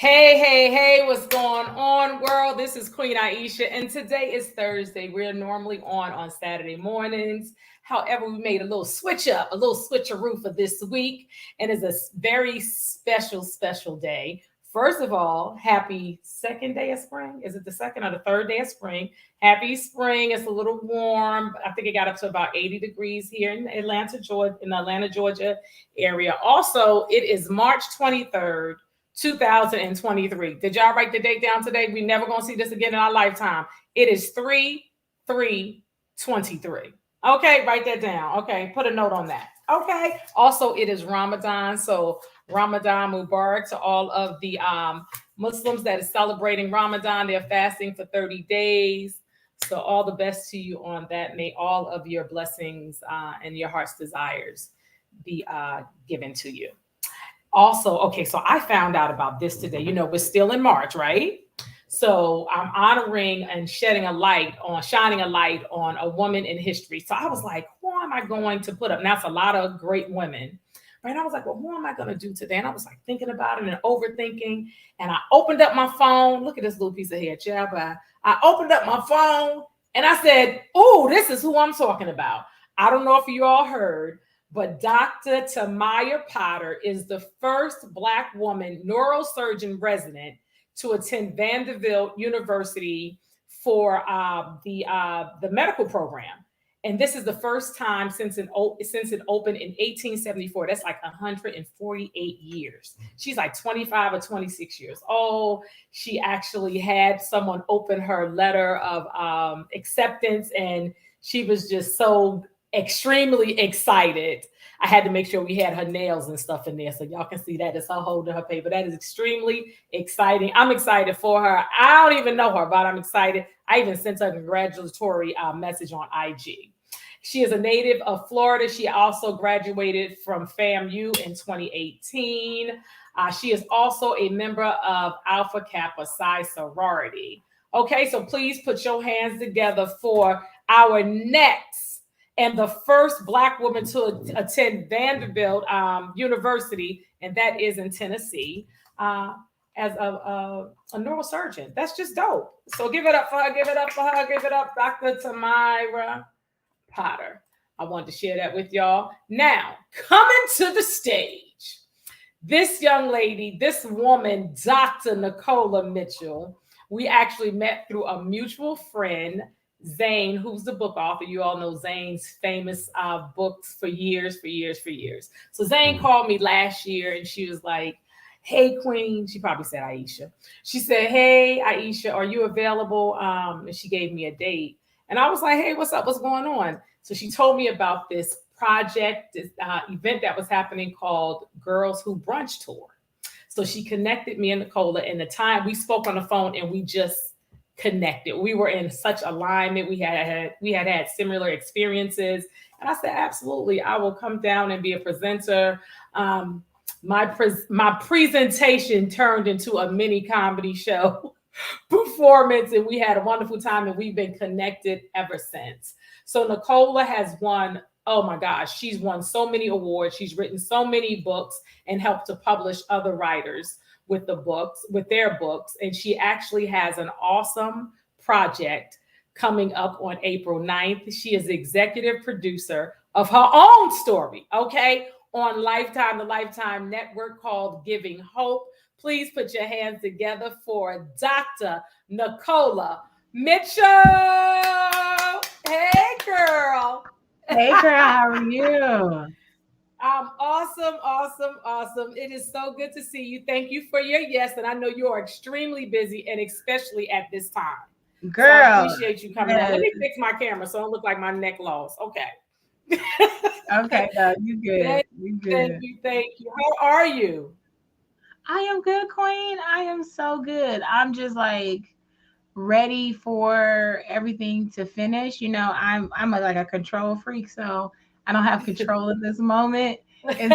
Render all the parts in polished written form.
Hey, what's going on, world? This is Queen Aishah, and today is Thursday. We're normally on Saturday mornings. However, we made a little switch up, a little switcheroo for this week, and it's a very special day. First of all, happy second day of spring. Is it the second or the third day of spring? Happy spring. It's a little warm. I think it got up to about 80 degrees here in Atlanta, Georgia area. Also, it is March 23rd. 2023. Did y'all write the date down today? We never gonna see this again in our lifetime. It is 3/3/23. Okay, write that down. Okay, put a note on that. Okay. Also, it is Ramadan. So Ramadan Mubarak to all of the Muslims that is celebrating Ramadan. They're fasting for 30 days. So all the best to you on that. May all of your blessings and your heart's desires be given to you. Also, okay, so I found out about this today. We're still in March, right? So I'm honoring and shining a light on a woman in history. So I was like, who am I going to put up? Now, it's a lot of great women, right? I was like, well, who am I going to do today? And I was like thinking about it and overthinking. And I opened up my phone. Look at this little piece of hair, child. I opened up my phone and I said, oh, this is who I'm talking about. I don't know if you all heard, but Dr. Tamaya Potter is the first Black woman neurosurgeon resident to attend Vanderbilt University for the medical program. And this is the first time since it opened in 1874. That's like 148 years. She's like 25 or 26 years old. She actually had someone open her letter of acceptance, and she was just so extremely excited. I had to make sure we had her nails and stuff in there so y'all can see that. It's her holding her paper. That is extremely exciting. I'm excited for her. I don't even know her, but I'm excited. I even sent her a congratulatory message on IG. She is a native of Florida. She also graduated from FAMU in 2018. She is also a member of Alpha Kappa Psi sorority. Okay, so please put your hands together for our next and the first Black woman to attend Vanderbilt University, and that is in Tennessee, as a neurosurgeon. That's just dope. So give it up for her, give it up for her, give it up, Dr. Tamara Potter. I wanted to share that with y'all. Now, coming to the stage, this young lady, this woman, Dr. Nicola Mitchell, we actually met through a mutual friend, Zane, who's the book author. You all know Zane's famous books for years. So Zane called me last year and she was like, hey, Queen. She probably said Aishah. She said, hey, Aishah, are you available? And she gave me a date. And I was like, hey, what's up? What's going on? So she told me about this project, this event that was happening called Girls Who Brunch Tour. So she connected me and Nicola, and the time we spoke on the phone and we just connected. We were in such alignment. We had similar experiences. And I said, absolutely, I will come down and be a presenter. My presentation turned into a mini comedy show performance, and we had a wonderful time, and we've been connected ever since. So Nicola has won, oh my gosh, she's won so many awards. She's written so many books and helped to publish other writers with their books. And she actually has an awesome project coming up on April 9th. She is the executive producer of her own story, okay, on Lifetime, the Lifetime Network, called Giving Hope. Please put your hands together for Dr. Nicola Mitchell. Hey, girl. Hey, girl, how are you? Awesome. It is so good to see you. Thank you for your yes. And I know you are extremely busy, and especially at this time. Girl. So I appreciate you coming on. Let me fix my camera so I don't look like my neck lost. Okay. Okay, no, you good. Thank you. How are you? I am good, Queen. I am so good. I'm just like ready for everything to finish. Like a control freak, so I don't have control at this moment. And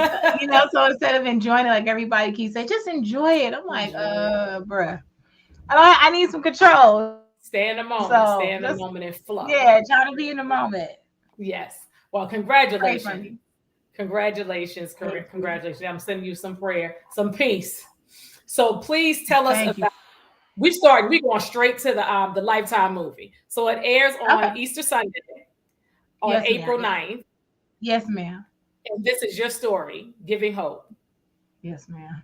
so instead of enjoying it, like everybody keeps saying, just enjoy it. I'm like, bruh. I need some control. Stay in the moment. So Stay in the moment and flow. Yeah, try to be in the moment. Yes. Well, congratulations. Congratulations. I'm sending you some prayer, some peace. So please tell us Thank you. about. We're going straight to the Lifetime movie. So it airs on Okay. Easter Sunday on Yes, ma'am. April 9th. Yes, ma'am. And this is your story, Giving Hope. Yes, ma'am.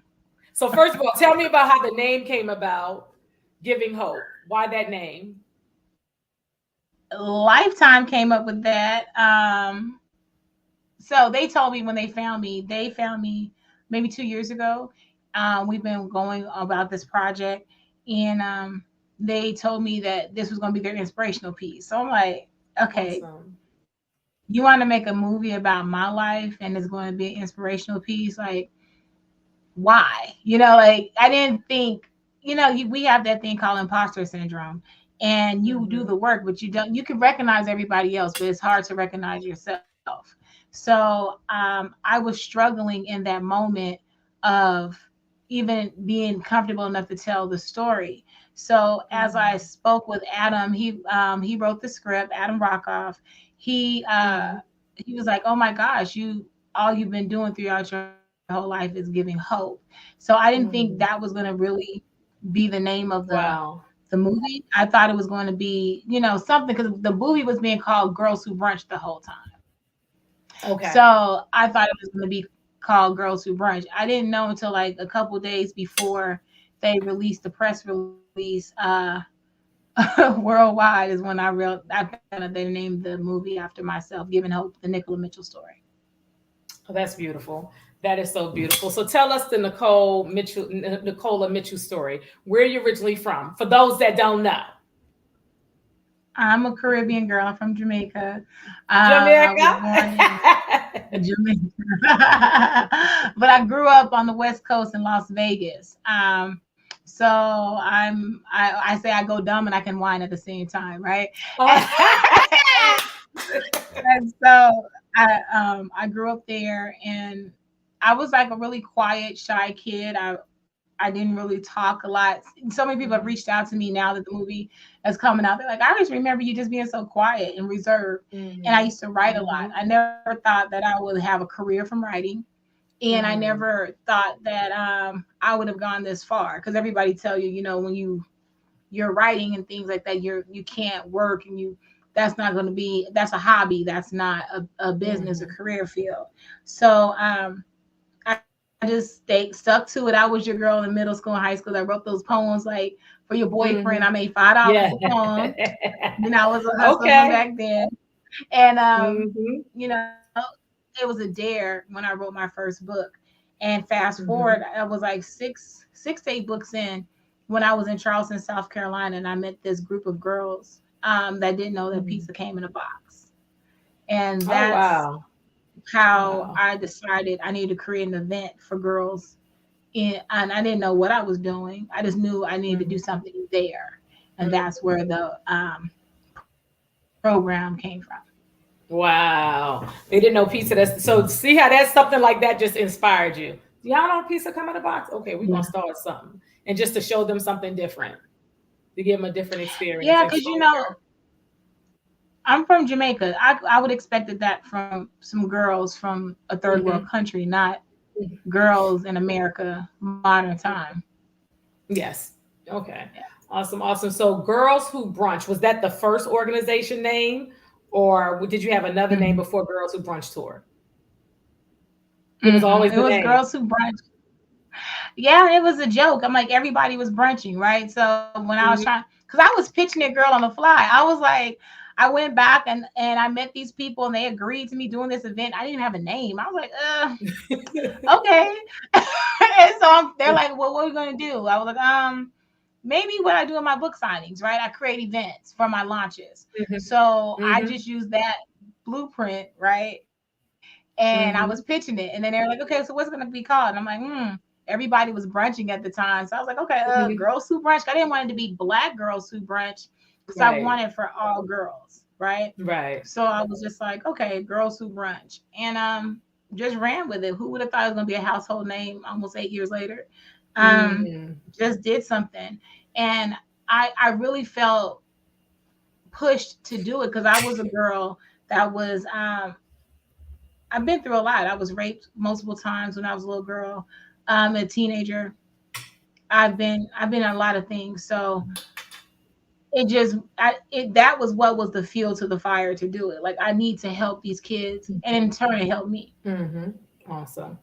So first of all, tell me about how the name came about, Giving Hope. Why that name? Lifetime came up with that. So they told me when they found me maybe 2 years ago. We've been going about this project, and they told me that this was going to be their inspirational piece. So I'm like, okay, Awesome. you want to make a movie about my life, and it's going to be an inspirational piece? Like, why? Like I didn't think, we have that thing called imposter syndrome, and you do Mm-hmm. the work, but you can recognize everybody else, but it's hard to recognize yourself. So I was struggling in that moment of even being comfortable enough to tell the story. So as I Mm-hmm. spoke with Adam, he wrote the script, Adam Rockoff. he uh Mm-hmm. he was like, oh my gosh, all you've been doing throughout your whole life is giving hope. So I didn't think that was going to really be the name of Wow. the movie. I thought it was going to be, something, because the movie was being called Girls Who Brunch the whole time. Okay. So I thought it was going to be called Girls Who Brunch. I didn't know until like a couple days before they released the press release. Worldwide is when I found out they named the movie after myself, Giving Hope, the Nicola Mitchell story. Oh, that's beautiful. That is so beautiful. So tell us the Nicola Mitchell story. Where are you originally from? For those that don't know. I'm a Caribbean girl. I'm from Jamaica. I Jamaica. was born in Jamaica, but I grew up on the West Coast in Las Vegas. So I say I go dumb and I can whine at the same time, right? And so I grew up there, and I was like a really quiet, shy kid. I didn't really talk a lot. So many people have reached Mhm, out to me now that the movie is coming out. They're like, I just remember you just being so quiet and reserved. And I mhm, used to write a lot. mhm, I never thought that I would have a career from writing, and I mhm, never thought that I would have gone this far. Because everybody tell you, when you're writing and things like that, you can't work, and that's not going to be, that's a hobby, that's not a business, a mhm, career field. So I just stuck to it. I was your girl in middle school and high school that wrote those poems like for your boyfriend. I mhm. made $5 Yeah. a poem. I was a hustler from Okay. back then. And Mhm, you know, it was a dare when I wrote my first book. And fast forward, mhm, I was like six to 8 books in when I was in Charleston, South Carolina, and I met this group of girls that didn't know that mhm. pizza came in a box. And Oh, that's wow. how Wow. I decided I needed to create an event for girls. And I didn't know what I was doing. I just knew I needed to do Mhm, something there. And mhm. that's where the program came from. Wow. They didn't know pizza. That's so see how that's something like that just inspired you. Y'all know pizza come in a box? Okay, we're gonna Yeah. start something. And just to show them something different, to give them a different experience, Yeah, because exposure. I'm from Jamaica. I would expected that from some girls from a third world Hmm. country, not girls in America modern time. Yes. Okay. Awesome. Awesome. So, Girls Who Brunch, was that the first organization name, or did you have another name Hmm. before Girls Who Brunch Tour? It was Mm-mm. always It the was name. girls who brunch. Yeah, it was a joke. I'm like, everybody was brunching, right? So when I was trying, Mhm, because I was pitching it girl on the fly, I was like, I went back and I met these people and they agreed to me doing this event. I didn't have a name. I was like, okay. And so they're like, well, what are we gonna do? I was like, maybe what I do in my book signings, right? I create events for my launches. mhm, So I mhm, just used that blueprint, right? And I was pitching mhm, it. And then they're like, okay, so what's gonna be called? And I'm like, everybody was brunching at the time. So I was like, okay, mhm. girls who brunch. I didn't want it to be black girls who brunch because I Right. wanted for all girls, right? Right. So I was just like, okay, girls who brunch. And just ran with it. Who would have thought it was gonna be a household name almost 8 years later? Um, Mhm, just did something. And I really felt pushed to do it because I was a girl that was I've been through a lot. I was raped multiple times when I was a little girl, a teenager, I've been in a lot of things. So that was what was the fuel to the fire to do it. Like I need to help these kids, and in turn it helped me. Mm-hmm. Awesome.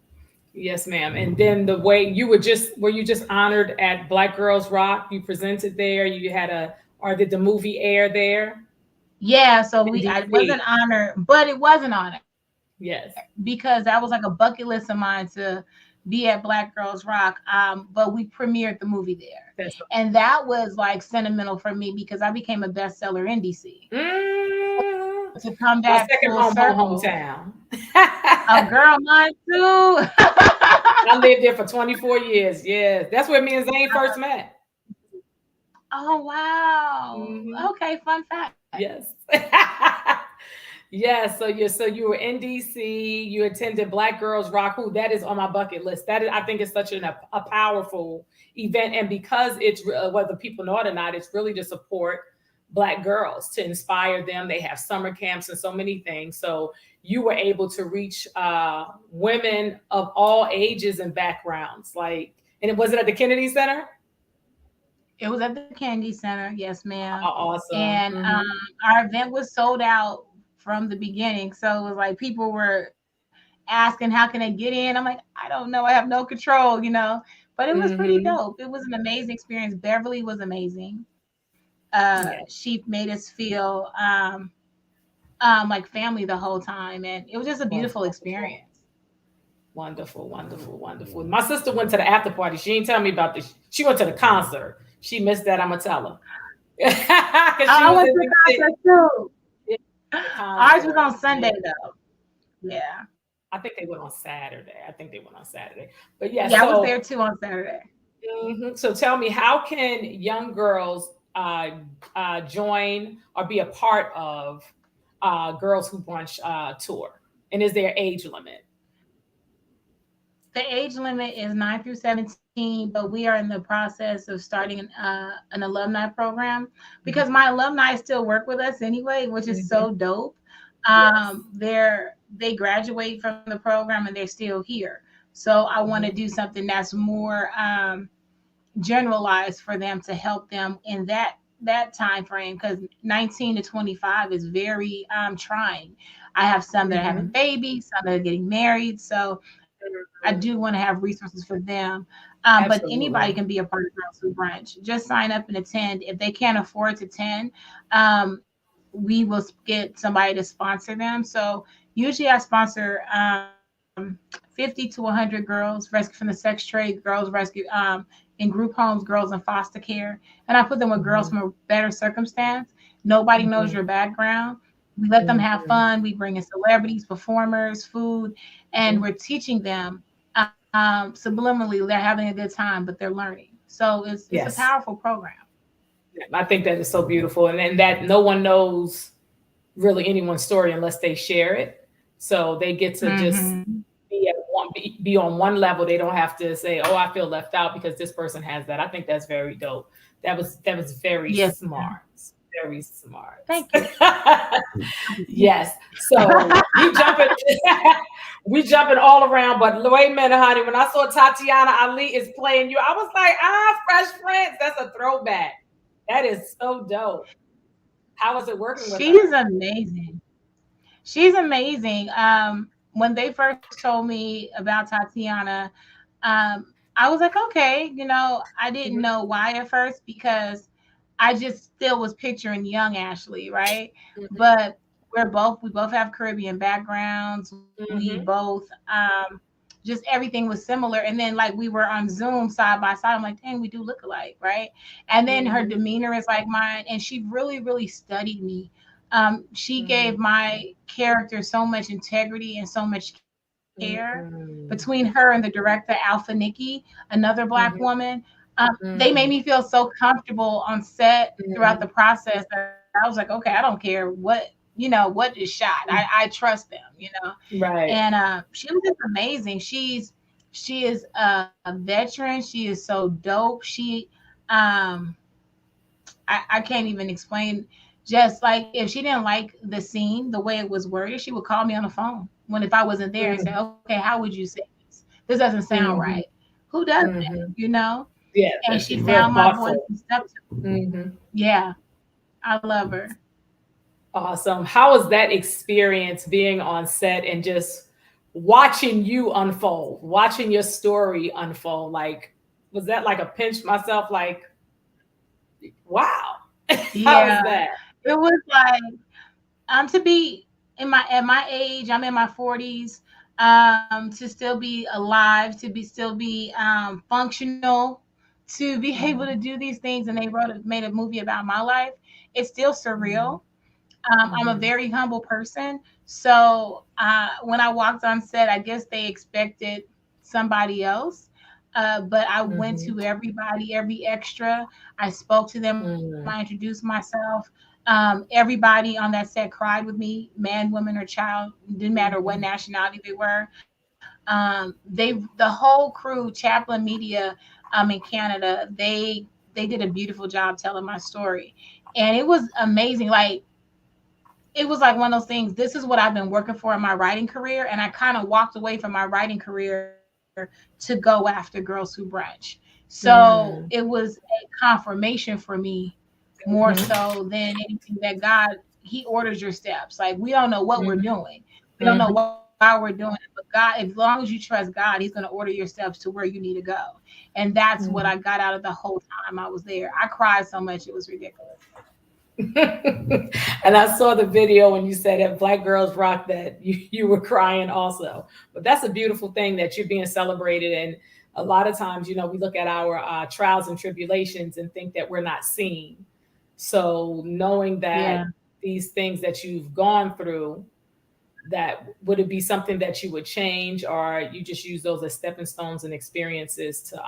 Yes, ma'am. And then the way you were you just honored at Black Girls Rock? You presented there. You had or did the movie air there Yeah, so in I DC? wasn't honored, but it was an honor Yes. because that was like a bucket list of mine to be at Black Girls Rock. But we premiered the movie there, That's and that was like sentimental for me because I became a bestseller in DC. mm, To come my back second full circle, hometown. a girl, mine too. I lived there for 24 years. Yes. That's where me and Zane first met. Oh wow. Hmm. Okay, fun fact. Yes. Yes, so you were in DC. You attended Black Girls Rock. Who that is on my bucket list. That is, I think, it's such a powerful event, and because it's whether people know it or not, it's really to support Black girls to inspire them. They have summer camps and so many things. So you were able to reach women of all ages and backgrounds. Like, and it was it at the Kennedy Center. It was at the Kennedy Center, yes, ma'am. Awesome. And our event was sold out from the beginning. So it was like people were asking, "How can I get in?" I'm like, "I don't know. I have no control, you know." But it was pretty Mm-hmm. dope. It was an amazing experience. Beverly was amazing. Yeah. She made us feel like family the whole time, and it was just a Was beautiful wonderful. experience. Wonderful, wonderful, wonderful. My sister went to the after party. She didn't tell me about this. She went to the concert. She missed that. I'm gonna tell her because she I was went in to the the city. concert too. The Ours was concert. on Yeah, Sunday though. Yeah. I think they went on Saturday. I think they went on Saturday. But yeah, Yeah, I was so there too on Saturday. so tell me, how can young girls join or be a part of Girls Who Brunch tour? And is there age limit? The age limit is 9 through 17, but we are in the process of starting an alumni program because Mhm. my alumni still work with us anyway, which is Mhm. so dope. Yes. They graduate from the program and they're still here. So I want to do Mhm. something that's more generalized for them to help them in that time frame because 19 to 25 is very trying. I have some that are having Mhm. babies, some that are getting married, so I do want to Mhm. have resources for them. But anybody can Absolutely. be a part of Girls Who Brunch. Just sign up and attend. If they can't afford to attend, we will get somebody to sponsor them. So usually I sponsor 50 to 100 girls rescued from the sex trade, girls rescued in group homes, girls in foster care, and I put them with girls from a Mhm. better circumstance. Nobody knows your Mhm. background. We let them have Mhm. fun. We bring in celebrities, performers, food, and we're teaching them subliminally. They're having a good time, but they're learning. So it's a Yes. powerful program. I think that is so beautiful, and that no one knows really anyone's story unless they share it. So they get to just Hmm. be on one level. They don't have to say, "Oh, I feel left out because this person has that." I think that's very dope. That was very Yes, ma'am. smart. Very smart. Thank you. Yes. So we jumping all around, but wait a minute, honey. When I saw Tatiana Ali is playing you, I was like, Fresh Prince. That's a throwback. That is so dope. How was it working with She's her? amazing. She's amazing. When they first told me about Tatiana, I was like, okay, I didn't Mhm, know why at first because I just still was picturing young Ashley, right? mhm, But we both have Caribbean backgrounds. We mhm, both, just everything was similar. And then like we were on Zoom side by side. I'm like, dang, we do look alike, right? And then her mhm, demeanor is like mine, and she really, really studied me. She gave mhm, my character so much integrity and so much care. Between her and the mhm, director, Alpha Nikki, another Black woman, mhm, they made me feel so comfortable on set throughout the mhm, process that I was like, okay, I don't care what is shot. I mhm. trust them. And Right. she was just amazing. She is a veteran. She is so dope. Um I can't even explain. Just like if she didn't like the scene, the way it was worded, she would call me on the phone when if I wasn't there and say, Mhm, "Okay, how would you say this? This doesn't sound right." mhm, Who does that? mhm. You know? Yeah, and she real found my voice thoughtful. and stuck to it. Hmm. Yeah, I love her. Awesome. How was that experience being on set and just watching you unfold, watching your story unfold? Like, was that like a pinch myself? Like, wow. How was Yeah, that? it was like to be in my at my age, I'm in my 40s, to still be alive, to be still be functional, to be able to Mhm, do these things, and they made a movie about my life. It's still mhm, surreal. I'm a mhm, very humble person. So when I walked on set, I guess they expected somebody else. But I went mhm, to everybody, every extra. I spoke to them. I mhm, introduced myself. Everybody on that set cried with me, man, woman, or child. Didn't matter what mhm, nationality they were. The whole crew, Chaplin Media, in Canada, they did a beautiful job telling my story, and it was amazing. Like it was like one of those things. This is what I've been working for in my writing career, and I kind of walked away from my writing career to go after Girls Who Brunch. So it mhm, was a confirmation for me more mhm, so than anything that God, He orders your steps. Like we don't know what we're mhm, doing, we don't know mhm, why we're doing it, but God, as long as you trust God, He's going to order your steps to where you need to go. And that's what I mhm. got out of the whole time I was there. I cried so much it was ridiculous. And I saw the video when you said at Black Girls Rock that you were crying also. But that's a beautiful thing that you're being celebrated. And a lot of times, we look at our trials and tribulations and think that we're not seen. So knowing Yeah. that these things that you've gone through, that would it be something that you would change, or you just use those as stepping stones and experiences to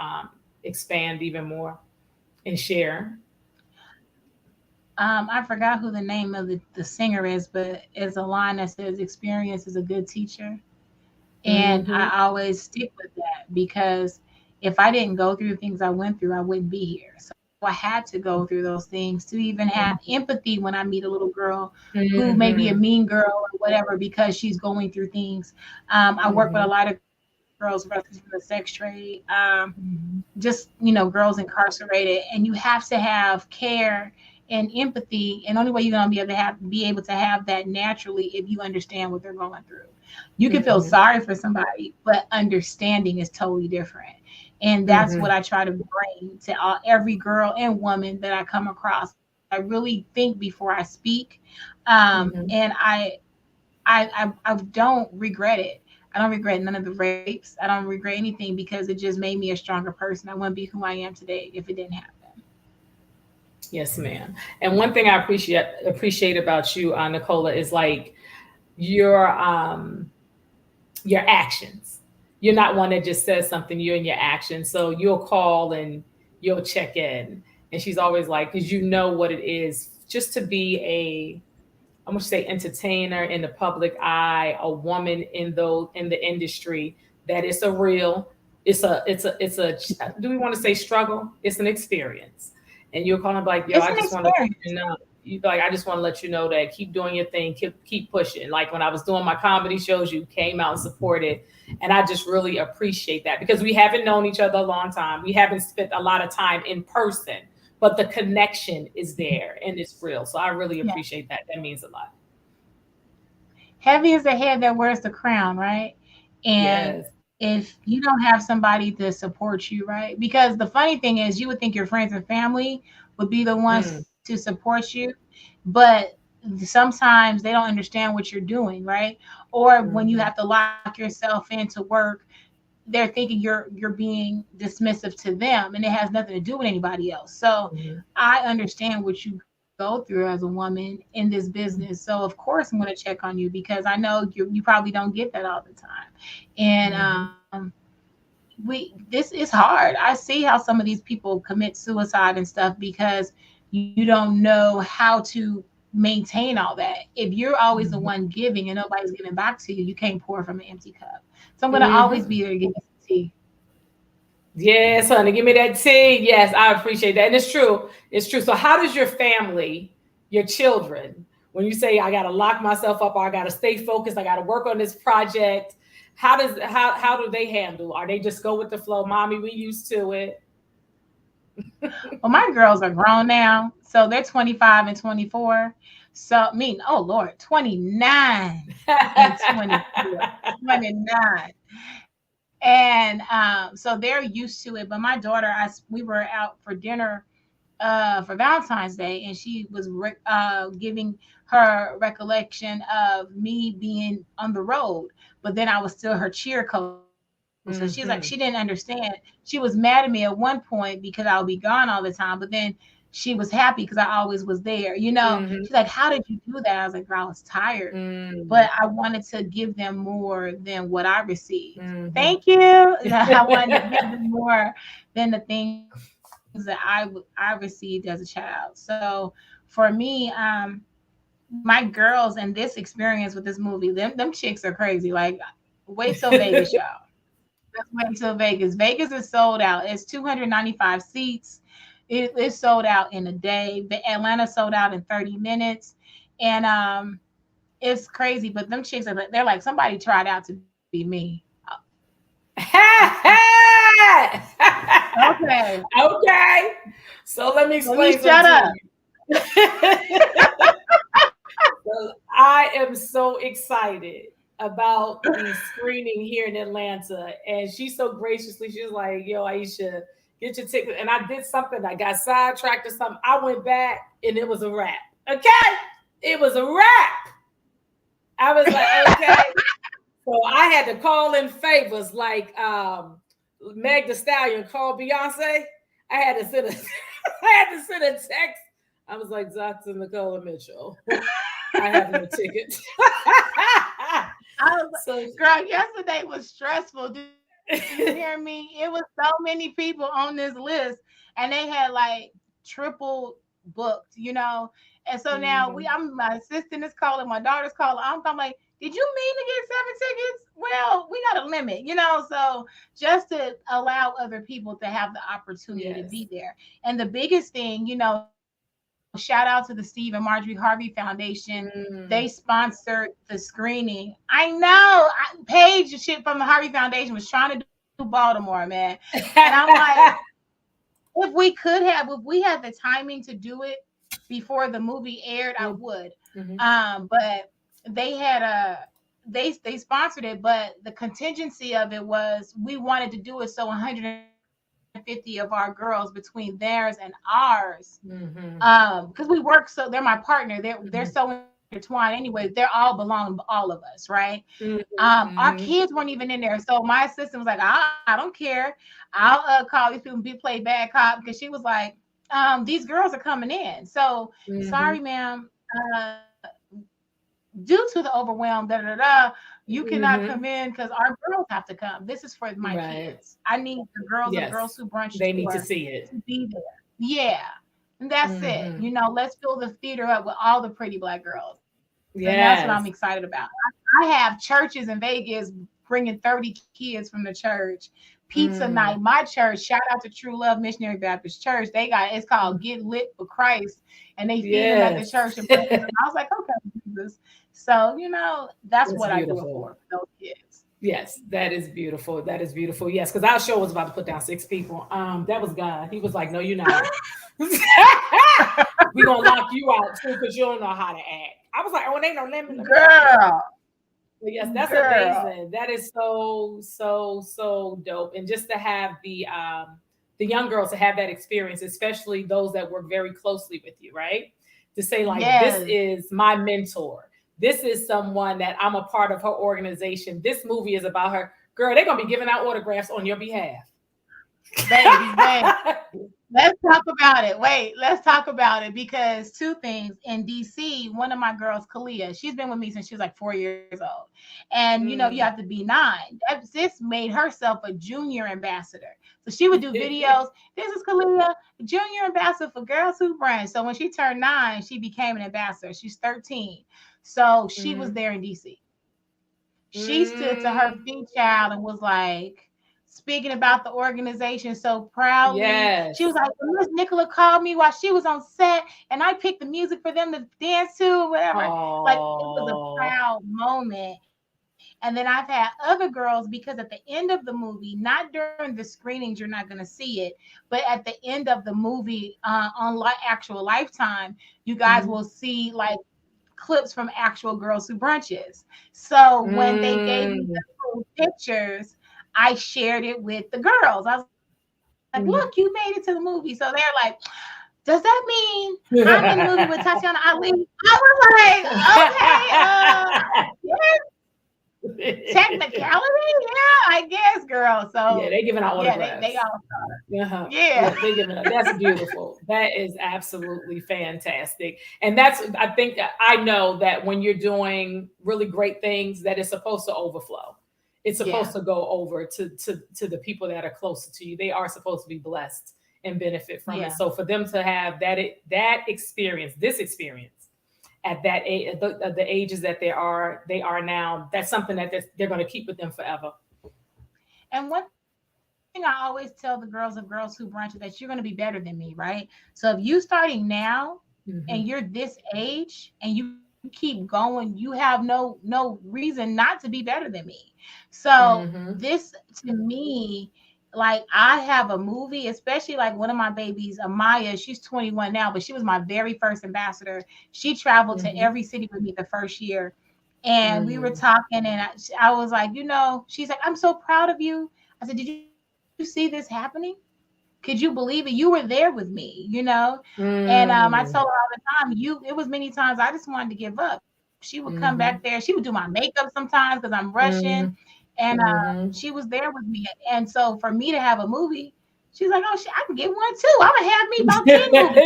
expand even more and share? I forgot who the name of the singer is, but it's a line that says experience is a good teacher. And Hmm. I always stick with that because if I didn't go through the things I went through, I wouldn't be here. So I had to go through those things to even have empathy when I meet a little girl who may be a Hmm. mean girl or whatever because she's going through things. I work with a Hmm. lot of girls wrestlers from the sex trade. Mhm. Just girls incarcerated, and you have to have care and empathy, and only way you're going to be able to have that naturally if you understand what they're going through. You can feel Mhm. sorry for somebody, but understanding is totally different, and that's what Mhm. I try to bring to every girl and woman that I come across. I really think before I speak, and Mhm. I don't regret it. I don't regret none of the rapes. I don't regret anything because it just made me a stronger person. I wouldn't be who I am today if it didn't happen. Yes, ma'am. And one thing I appreciate about you, Nicola, is like your your actions. You're not one that just says something. You're in your actions. So you'll call and you'll check in, and she's always like, because you know what it is just to be a I'm gonna say entertainer in the public eye, a woman in the industry, that it's a real, it's a do we want to say struggle? It's an experience. And you're calling like, yo, It's I an just want to let experience. you know. You like, I just want to let you know that keep doing your thing, keep pushing. Like when I was doing my comedy shows, you came out and supported. And I just really appreciate that because we haven't known each other a long time. We haven't spent a lot of time in person, but the connection is there and it's real. So I really Yeah. appreciate that. That means a lot. Heavy is the head that wears the crown, right? And Yes. if you don't have somebody to support you, right? Because the funny thing is, you would think your friends and family would be the ones Mm, to support you, but sometimes they don't understand what you're doing, right? Or when you mhm, have to lock yourself in to work, they're thinking you're being dismissive to them, and it has nothing to do with anybody else. So mhm, I understand what you go through as a woman in this business. So of course I'm going to check on you because I know you probably don't get that all the time. And mhm, this is hard. I see how some of these people commit suicide and stuff because you don't know how to maintain all that. If you're always the one mhm, giving and nobody's giving back to you, you can't pour from an empty cup. So I'm going to always be mhm. there to give you some tea. Yes, honey, give me that tea. Yes, I appreciate that. And it's true. It's true. So how does your family, your children, when you say I gotta lock myself up or I gotta stay focused, I gotta work on this project, how do they handle? Are they just go with the flow? Mommy, we used to it. Well, my girls are grown now, so they're 25 and 24. So, I mean, oh Lord, 29 and 24, 29. And so they're used to it. But my daughter, we were out for dinner for Valentine's Day, and she was giving her recollection of me being on the road, but then I was still her cheer coach. So she's like, she didn't Hmm. understand. She was mad at me at one point because I would be gone all the time, but then she was happy because I always was there. She's like, Hmm. "How did you do that?" I was like, "Girl, I was tired." But Mm. I wanted to give them more than what I received. Hmm. Thank you. I wanted to give them more than the things that I received as a child. So for me, my girls and this experience with this movie, them chicks are crazy. Like, wait till Vegas, y'all. Let's wait till Vegas. Vegas is sold out. It's 295 seats. It's sold out in a day. Atlanta sold out in 30 minutes. And it's crazy, but them chicks they're like, somebody tried out to be me. Okay. Okay. So let me Let me explain something shut to up. you. So I am so excited about the screening here in Atlanta. And she's so graciously, she's like, yo, Aisha, get your ticket. And I did something, I got sidetracked or something. I went back and it was a wrap. Okay. It was a wrap. I was like, okay. So I had to call in favors like Meg the Stallion called Beyonce. I had to send a I had to send a text. I was like, Dr. Nicola Mitchell, I have no ticket. I was So like, girl, yesterday was stressful. Do you hear me? It was so many people on this list, and they had like triple booked. And so now mhm. my assistant is calling, my daughter's calling. I'm like, did you mean to get 7 tickets? Well, we got a limit. So just to allow other people to have the opportunity to Yes. be there. And the biggest thing, shout out to the Steve and Marjorie Harvey Foundation. They Mm. sponsored the screening. I know Paige shit from the Harvey Foundation was trying to do Baltimore, man. And I'm like, if we had the timing to do it before the movie aired, I Mm. would. Mhm. But they had they sponsored it, but the contingency of it was we wanted to do it so 150 of our girls between theirs and ours, Mhm. because we work, so they're my partner. They're so Mhm. intertwined anyway. They're all belong to all of us, right? Mhm. Our kids Mhm. weren't even in there, so my assistant was like, I don't care. I'll call these people and play bad cop, because she was like, these girls are coming in. So sorry, Mhm. ma'am. Due to the overwhelm, you cannot come in Mhm. because our girls have to come. This is for my Right. kids. I need the girls of the Girls Who Yes. Brunch They need to tour see to it. be there. Yeah. And that's it. Mhm. Let's fill the theater up with all the pretty black girls. And that's what I'm excited about. Yes. I have churches in Vegas bringing 30 kids from the church. Pizza night. Mm. My church, shout out to True Love Missionary Baptist Church. It's called Mm. Get Lit for Christ. And they feed them at the Yes. church and bring them. I was like, okay, Jesus. So, that's That's what I do it beautiful. for those kids. Yes, that is beautiful. That is beautiful. Yes, because our show was about to put down 6 people. That was God. He was like, "No, you're not. We gonna lock you out too because you don't know how to act." I was like, "Oh, it ain't no limit. Let me lock you out." Girl, But yes, that's girl. amazing. That is so dope. And just to have the young girls to have that experience, especially those that work very closely with you, right? To say like, this Yes, is my mentor. This is someone that I'm a part of her organization. This movie is about her. Girl, they're gonna be giving out autographs on your behalf. baby, baby. Let's talk about it. Wait, let's talk about it, because two things. In DC, one of my girls, Kalia, she's been with me since she was like 4 years old. And you have to Mm. be 9. That sis made herself a junior ambassador. So she would do videos. This is Kalia, junior ambassador for Girls Who Brand. So when she turned 9, she became an ambassador. She's 13. So she was Mm. there in DC. She stood to her Mm. feet, child, and was like speaking about the organization so proudly. She was Yes. like, "When Miss Nicola called me while she was on set, and I picked the music for them to dance to, or whatever." Like, it was a Oh. proud moment. And And then I've had other girls, because at the end of the movie, not during the screenings, you're not going to see it, but at the end of the movie, on actual Lifetime, you guys Mhm. will see like clips from actual Girls Who Brunches. So when they gave me Mm. the full pictures, I shared it with the girls. I was like, look, you made it to the Mhm. movie. So they're like, does that mean I'm in the movie with Tatiana Ali? I was like, okay, technicality, yeah, I guess, girl. Yeah, So they giving out yeah, they autographs. all, Uh-huh. yeah. Yeah, they giving up. That's beautiful. That is absolutely fantastic. And that's, I think, I know that when you're doing really great things, that it's supposed to overflow. It's supposed Yeah, to go over to the people that are closer to you. They are supposed to be blessed and benefit from it. yeah. So for them to have that experience, this experience at that age, the ages that they are now, that's something that they're going to keep with them forever. And one thing I always tell the girls of Girls Who Brunch is that you're going to be better than me, right? So if you starting now and you're Hmm. this age and you keep going, you have no reason not to be better than me. So Hmm. this, to me, like I have a movie, especially like one of my babies, Amaya, she's 21 now, but she was my very first ambassador. She traveled to Hmm. every city with me the first year. And we were Hmm. talking, and I was like, she's like, I'm so proud of you. I said, did you see this happening? Could you believe it? You were there with me. And I told her Mm, all the time, it was many times I just wanted to give up. She would come back there. She would do my mhm, makeup sometimes because I'm Russian. mhm, And she was mhm. there with me. And so for me to have a movie, she's like, oh, shit, I can get one too. I'm going to have me about 10 movies.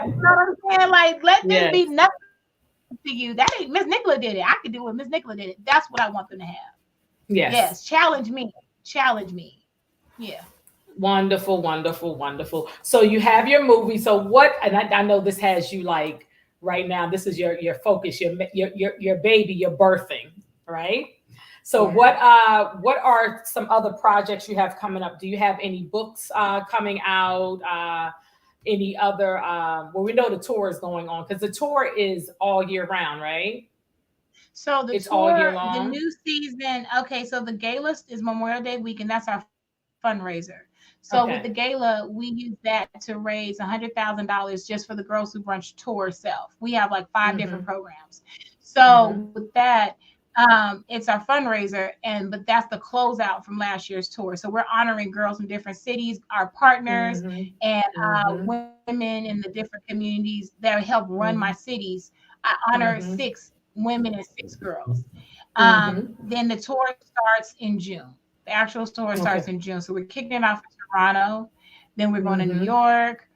You know what I'm saying? Like, let this be Yes, nothing to you. That ain't Miss Nicola did it. I could do what Miss Nicola did it. That's what I want them to have. Yes, yes. challenge me. Challenge me. Yeah. Wonderful, wonderful, wonderful. So you have your movie. So what? And I know this has you like right now. This is your focus, your baby, your birthing, right? So Yeah. what are some other projects you have coming up? Do you have any books coming out? Any other? Well, we know the tour is going on because the tour is all year round, right? So the It's all year tour, the long. new season, okay, so the gala is Memorial Day weekend. That's our fundraiser. So with the Okay. gala, we use that to raise $100,000 just for the Girls Who Brunch tour itself. We have like 5 different Mm-hmm. programs. So Mm-hmm. with that, it's our fundraiser, but that's the closeout from last year's tour. So we're honoring girls from different cities, our partners, Mm-hmm. and Mm-hmm. women in the different communities that help run my Mm-hmm. cities. I honor Mm-hmm. 6 women and 6 girls. Mm-hmm. Then the tour starts in June. The actual tour Okay. starts in June. So we're kicking it off in Toronto. Then we're going to New Mm-hmm. York.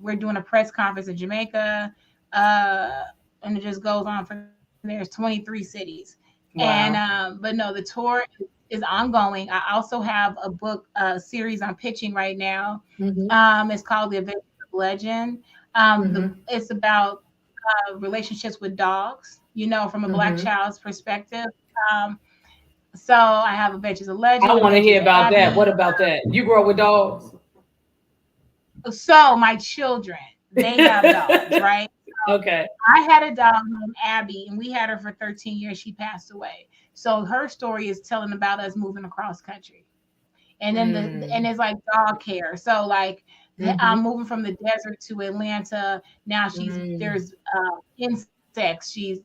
We're doing a press conference in Jamaica. Uh, and it just goes on from there. It's 23 cities. Wow. But no, the tour is ongoing. I also have a book series I'm pitching right now. Mm-hmm. It's called The Adventures of Legend. Mm-hmm. It's about relationships with dogs, from a Black Mm-hmm. child's perspective. Um, so I have Adventures of I Legend, want to Adventures hear of about that. What Abby. about that? You grow up with dogs? So my children, they have dogs, right? Okay. I had a dog named Abby, and we had her for 13 years. She passed away. So her story is telling about us moving across country. And then Mm. it's like dog care. So like I'm Mm-hmm. moving from the desert to Atlanta. Now Mm. there's insects. She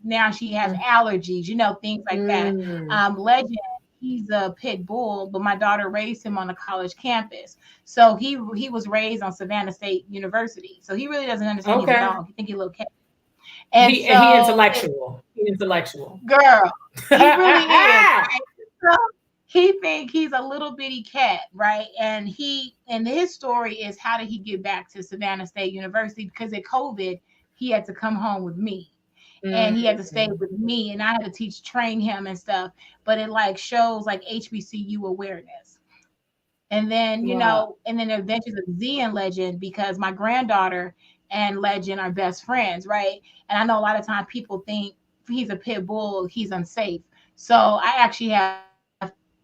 has allergies, things like that. Mm. Legend, he's a pit bull, but my daughter raised him on a college campus. So he was raised on Savannah State University. So he really doesn't understand he's a Okay. dog. He think he's a little cat. And He so intellectual. He intellectual. girl, he really is, right? So he think he's a little bitty cat, right? And his story is, how did he get back to Savannah State University? Because of COVID, he had to come home with me. And he had to stay Mm. with me, and I had to train him and stuff. But it like shows like HBCU awareness. Wow. And then Adventures of Z and Legend, because my granddaughter and Legend are best friends, right? And I know a lot of times people think if he's a pit bull, he's unsafe. So I actually have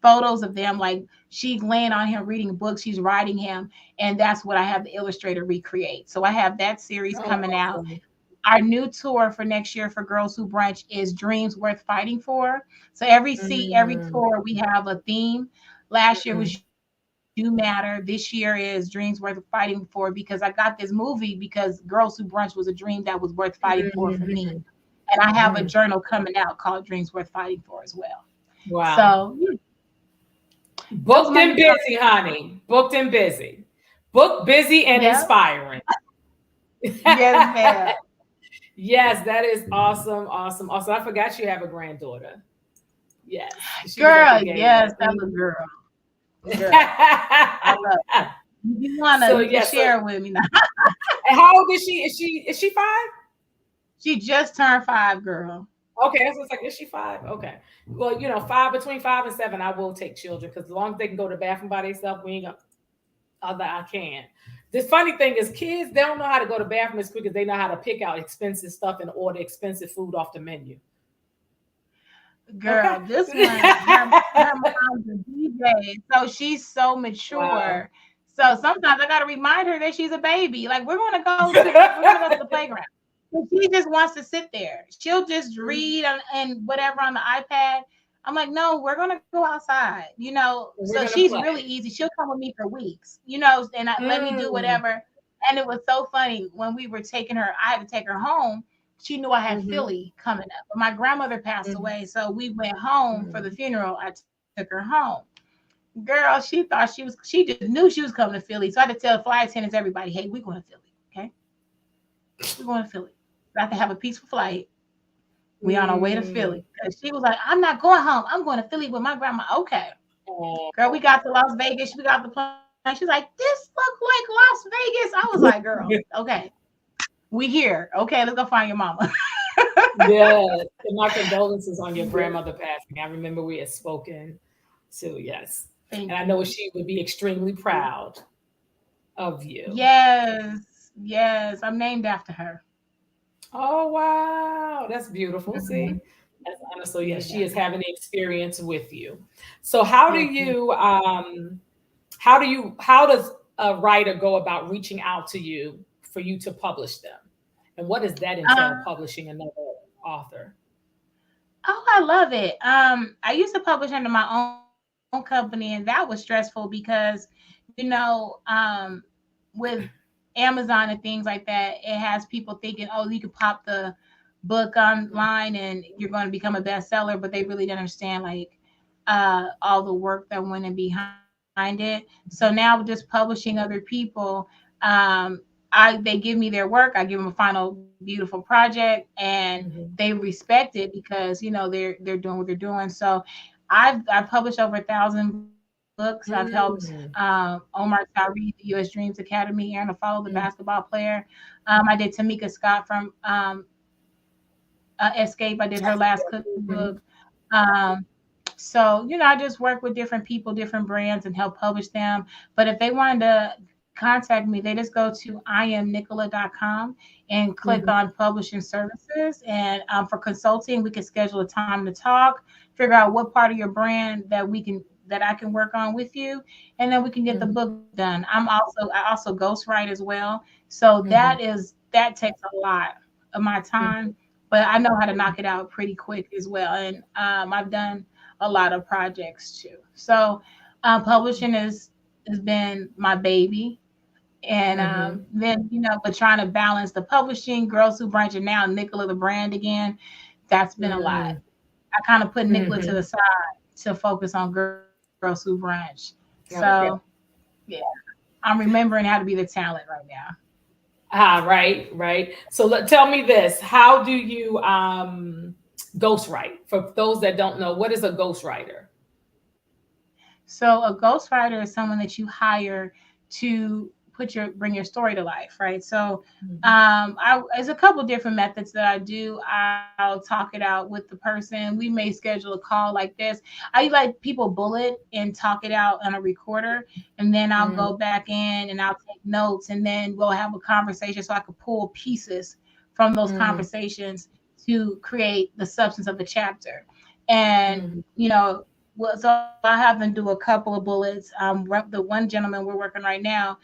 photos of them, like she's laying on him reading books, she's riding him, and that's what I have the illustrator recreate. So I have that series Oh, coming out. awesome. our new tour for next year for Girls Who Brunch is Dreams Worth Fighting For. So every Mm, tour we have a theme. Last year mhm, was You Matter. This year is Dreams Worth Fighting For because I got this movie because Girls Who Brunch was a dream that was worth fighting for me. mhm, And I have a mhm. journal coming out called Dreams Worth Fighting For as well. Wow. So yeah, those are Booked my new and projects. busy, honey. Booked and busy. Booked, busy, and Yeah. inspiring. Yes, ma'am. Yes, that is awesome, awesome, awesome. I forgot you have a granddaughter. Yes, she was at the Girl, game. yes, that little girl. Girl. I love it. So You can yes, so share it with me now. and how old is she? Is she 5? She just turned 5, girl. Okay, that's what's like. Is she 5? Okay. Well, 5 between 5 and 7, I will take children because as long as they can go to the bathroom by themselves, we ain't gonna. Other I can. The funny thing is, kids they don't know how to go to the bathroom as quick as they know how to pick out expensive stuff and order expensive food off the menu. Okay. Girl, this one, her mom's a DJ, so she's so Wow. mature. So sometimes I gotta remind her that she's a baby. Like we're gonna go to the playground. But she just wants to sit there. She'll just read and whatever on the iPad. I'm like, no, we're gonna go outside, We're So gonna she's really play. easy. She'll come with me for weeks, and let me do Mm. whatever. And it was so funny when we were taking her. I had to take her home. She knew I had Mm-hmm. Philly coming up, but my grandmother passed Mm-hmm. away, so we went home for the Mm-hmm. funeral. I took her home. Girl, she thought she just knew she was coming to Philly, so I had to tell flight attendants everybody, "Hey, we're going to Philly, okay? We're going to Philly. We have to have a peaceful flight. We on our way to Mm. Philly." Because she was like, "I'm not going home. I'm going to Philly with my grandma." Okay, Oh. girl, we got to Las Vegas. We got the plane. She's like, "This look like Las Vegas." I was like, "Girl, okay, we here. Okay, let's go find your mama." Yes. And my condolences on your grandmother passing. I remember we had spoken too. Yes. Thank And I know you. she would be extremely proud of you. Yes, yes, I'm named after her. Oh wow, that's beautiful. Mhm. See, that's honest. So yes, she Yeah. is having the experience with you. So how do Yes, ma'am. you how does a writer go about reaching out to you for you to publish them? And what does that entail, Um, publishing another author? oh, I love it. I used to publish under my own company, and that was stressful because, with Amazon and things like that, it has people thinking, oh, you could pop the book online and you're going to become a bestseller, but they really don't understand like all the work that went in behind it. So now just publishing other people, um, they give me their work, I give them a final beautiful project, and they Mhm. respect it because they're doing what they're doing. So I've published over 1,000 books. I've helped Mm. Omar Tyree, the U.S. Dreams Academy, Aaron Afolo, the Mm. basketball player. I did Tamika Scott from Escape. I did her last cookbook. Mhm. Um, so, I just work with different people, different brands, and help publish them. But if they wanted to contact me, they just go to iamnicola.com and click Mhm. on publishing services. And for consulting, we can schedule a time to talk, figure out what part of your brand that I can work on with you, and then we can get the Mhm. book done. I also ghostwrite as well. So Mhm. that takes a lot of my Mhm. time, but I know how to knock it out pretty quick as well. And I've done a lot of projects too. So publishing has been my baby. And Mhm. then, but trying to balance the publishing, Girls Who Brunch, and now Nicola the brand again, that's been a lot. Mhm. I kind of put Nicola to the Mhm. side to focus on Girls Who Brunch. So, Okay. yeah, I'm remembering how to be the talent right now. Right, right. So tell me this: how do you ghostwrite? For those that don't know, what is a ghostwriter? So a ghostwriter is someone that you hire to bring your story to life, right? So Mhm. there's a couple different methods that I do. I'll talk it out with the person. We may schedule a call like this. I let people bullet and talk it out on a recorder, and then I'll Mm. go back in and I'll take notes, and then we'll have a conversation so I could pull pieces from those Mm. conversations to create the substance of the chapter. And Mhm. well, so I have them do a couple of bullets. The one gentleman we're working right now,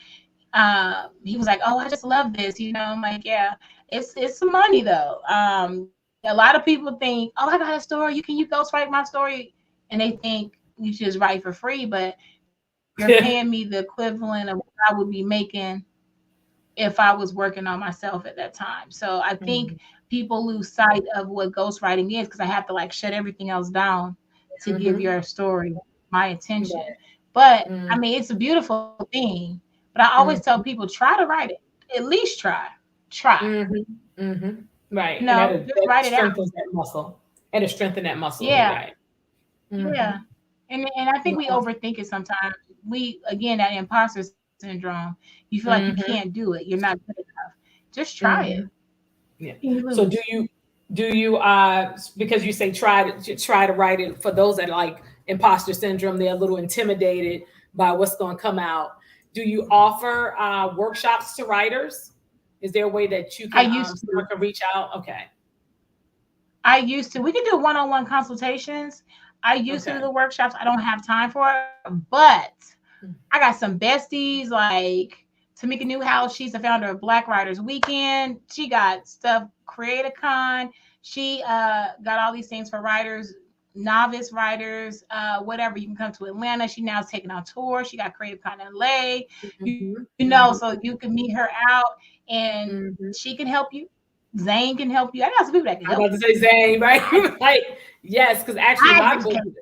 He was like, "Oh, I just love this," you know. I'm like, "Yeah, it's some money though." A lot of people think, "Oh, I got a story. You ghostwrite my story," and they think you should just write for free, but you're paying me the equivalent of what I would be making if I was working on myself at that time. So I think Mhm. people lose sight of what ghostwriting is because I have to like shut everything else down to give Mhm. your story my attention. Right. But I Mm. mean, it's a beautiful thing. But I always tell Mhm. people try to write it. At least try. Try. Mhm. Mhm. Right. You And know, just that write it out. strengthens that muscle. And it strengthens that muscle. Yeah. Right. Yeah. Mhm. And I think we Wow. overthink it sometimes. We again that imposter syndrome. You feel like you can't do Mhm. it. You're not good enough. Just try it. Mhm. Yeah. You So lose. do you because you say try to write it for those that like imposter syndrome, they're a little intimidated by what's going to come out. Do you offer workshops to writers? Is there a way that you I can used someone to. can reach out? Okay. I used to. We can do one-on-one consultations. I used to Okay. do the workshops. I don't have time for it, but I got some besties like Tamika Newhouse. She's the founder of Black Writers Weekend. She got stuff CreatorCon. She got all these things for writers, novice writers, whatever. You can come to Atlanta. She now is taking on tour. She got CreativeCon LA. Mhm. So you Mhm. can meet her out and she can Mhm. help you. Zane can help you. I got some people that can I'm help about you. to say Zane, right? I Like, yes, because actually I my book, educate.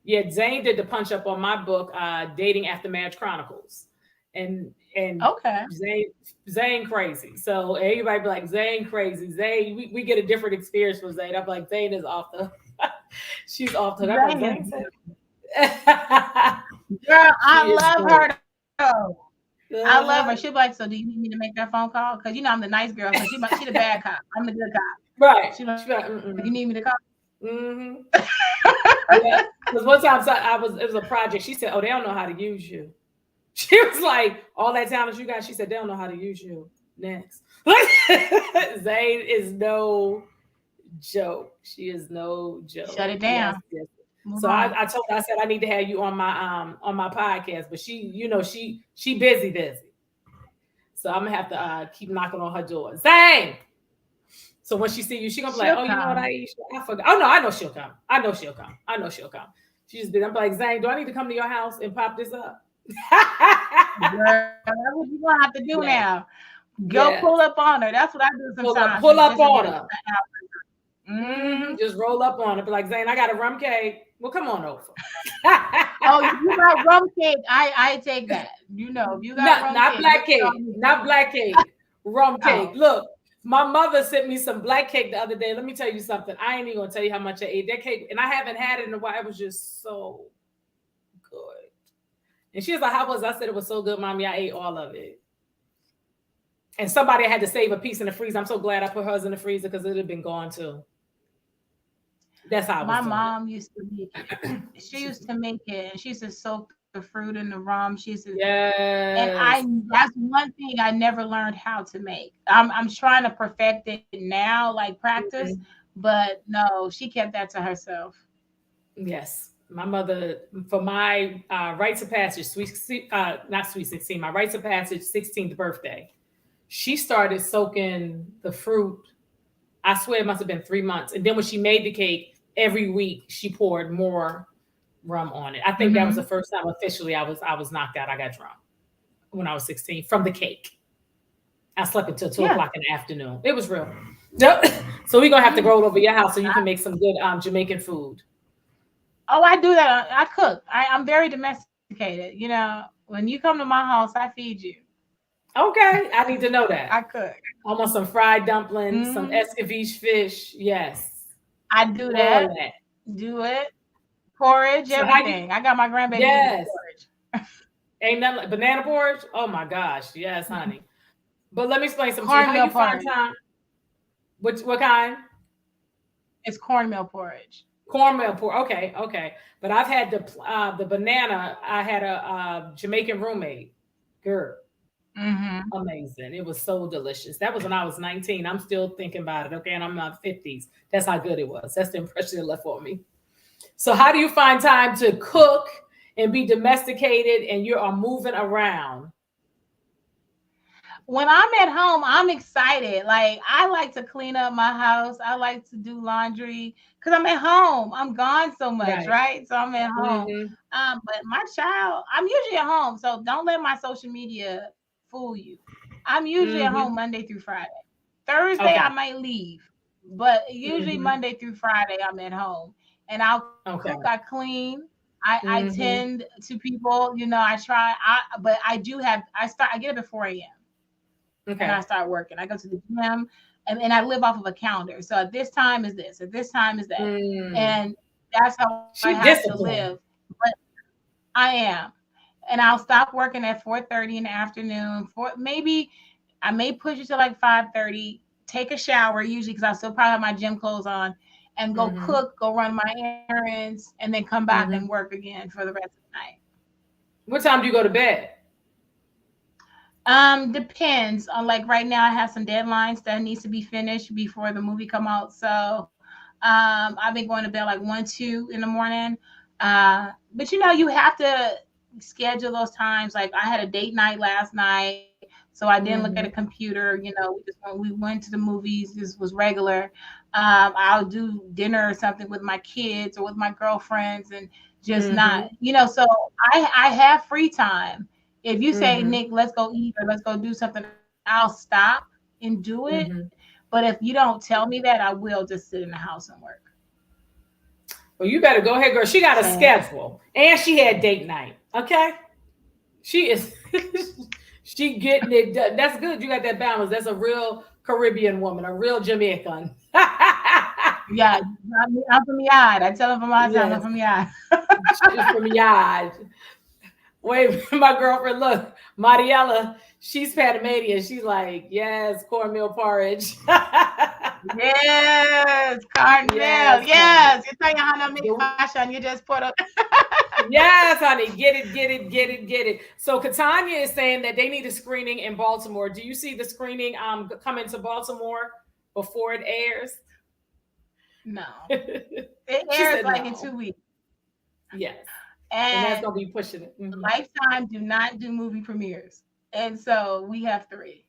yeah, Zane did the punch up on my book, Dating After Marriage Chronicles. And Okay. Zane Zane crazy. So everybody be like, Zane crazy. Zane, we get a different experience from Zane. I'm like, Zane is off the she's off the I'm like, Zane is Zane said girl. she I is love great. her though. I love her. She'll Uh-huh. be like, "So do you need me to make that phone call? Because you know I'm the nice girl. So she the bad cop. I'm the good cop. Right. She like, She like, you need me to mm-mm. call?" Mm-hmm. Yeah. Because one time it was a project. She said, "Oh, they don't know how to use you." She was like, "All that talent you got." She said, "They don't know how to use you." Next, Zane is no joke. She is no Shut joke. it Yes, down. yes. Move So on. I told her, I said I need to have you on my podcast, but she, she busy. So I'm gonna have to keep knocking on her door. Zane. So when she see you, she gonna be like, She'll "Oh, you know what? come. I forgot. Oh no, I know she'll come. I know she'll come. I know she'll come." She just did. I'm like, Zane, do I need to come to your house and pop this up? Girl, that's what you gonna have to do Yes, now. Go pull yes. up on her. That's what I do sometimes. Pull Just up on disappear. her. Mm-hmm. Just roll up on her. Be like, Zane, I got a rum cake. Well, come on over. Oh, you got rum cake. I take that. You know, if you got rum Not cake, black bring it cake. on. Not black cake. Rum cake. Oh, Look, my mother sent me some black cake the other day. Let me tell you something. I ain't even gonna tell you how much I ate that cake, and I haven't had it in a while. It was just so good. And she was like, "How was it?" I said it was so good, mommy. I ate all of it. And somebody had to save a piece in the freezer. I'm so glad I put hers in the freezer because it'd have been gone too. That's how I was my doing it. mom used to make it. She used to make it, and she used to soak the fruit in the rum. She used to, and I Yes. that's one thing I never learned how to make. I'm trying to perfect it now, like practice, Mhm. but no, she kept that to herself. Yes. My mother, for my rites of passage, not sweet 16, my rites of passage 16th birthday, she started soaking the fruit. I swear it must have been 3 months. And then when she made the cake, every week she poured more rum on it. I think that was the Hmm. first time officially I was knocked out. I got drunk when I was 16 from the cake. I slept until two Yeah. o'clock in the afternoon. It was real. Yep. So we're gonna have to Mhm. roll over your house so you can make some good Jamaican food. Oh, I do that. I cook. I'm very domesticated. You know, when you come to my house, I feed you. Okay, I need to know I that. cook. I want some fried dumplings, some Hmm. escovitch fish. Yes, I do all that. of that. Do it. Porridge, So how you? everything. I got my grandbaby eating Yes, porridge. ain't nothing like banana porridge. Oh my gosh, yes, honey. But let me explain something to you. How Cornmeal you find porridge. time? What kind? It's cornmeal porridge. Cornmeal porridge. Okay, okay. But I've had the banana. I had a Jamaican roommate. Girl, Hmm. amazing. It was so delicious. That was when I was 19. I'm still thinking about it. Okay, and I'm in my 50s. That's how good it was. That's the impression it left on me. So, how do you find time to cook and be domesticated and you are moving around? when I'm at home, I'm excited. Like I like to clean up my house. I like to do laundry because I'm at home. I'm gone so much, Right. right? So I'm at home. Mm-hmm. But my child, I'm usually at home. So don't let my social media fool you. I'm usually at home Mm-hmm. Monday through Friday. Thursday I Okay. might leave, but usually Mm-hmm. Monday through Friday I'm at home and I'll cook, I Okay. clean. I Mm-hmm. tend to people, I try. But I do have. I get up at 4 a.m. and I Okay. start working. I go to the gym and I live off of a calendar. So at this time is this, at this time is that. Mm. And that's how I have She to live. disciplined. But I am. And I'll stop working at 4:30 in the afternoon. For maybe I may push it to like 5:30, take a shower usually because I still probably have my gym clothes on and go Mm-hmm. cook, go run my errands, and then come back and Mm-hmm. work again for the rest of the night. What time do you go to bed? Depends on like right now I have some deadlines that needs to be finished before the movie come out. So I've been going to bed like 1, 2 in the morning. But you have to schedule those times. Like I had a date night last night, so I didn't look at a Mm-hmm. computer. We went to the movies. This was regular. I'll do dinner or something with my kids or with my girlfriends, and just not, Mm-hmm. So I have free time. If you say, Mm-hmm. Nick, let's go eat or let's go do something, I'll stop and do it. Mm-hmm. But if you don't tell me that, I will just sit in the house and work. Well, you better go ahead, girl. She got a So schedule, and she had date night. Okay, she is. She getting it done. That's good. You got that balance. That's a real Caribbean woman, a real Jamaican. yeah, I'm from Yard. I tell them from my time, I'm Yes, from Yard. she's from Yard. Wait, my girlfriend, look, Mariella, she's Panamanian. She's like, yes, cornmeal porridge. Yes, Cardinal. Yes, honey. Yes, you tell you how to make The- fashion. You just put a Yes, honey. Get it, get it, get it, get it. So Katanya is saying that they need a screening in Baltimore. Do you see the screening coming to Baltimore before it airs? no. It She airs said like in no. 2 weeks. Yes. And that's And gonna be pushing it. Mhm. Lifetime do not do movie premieres. And so we have three.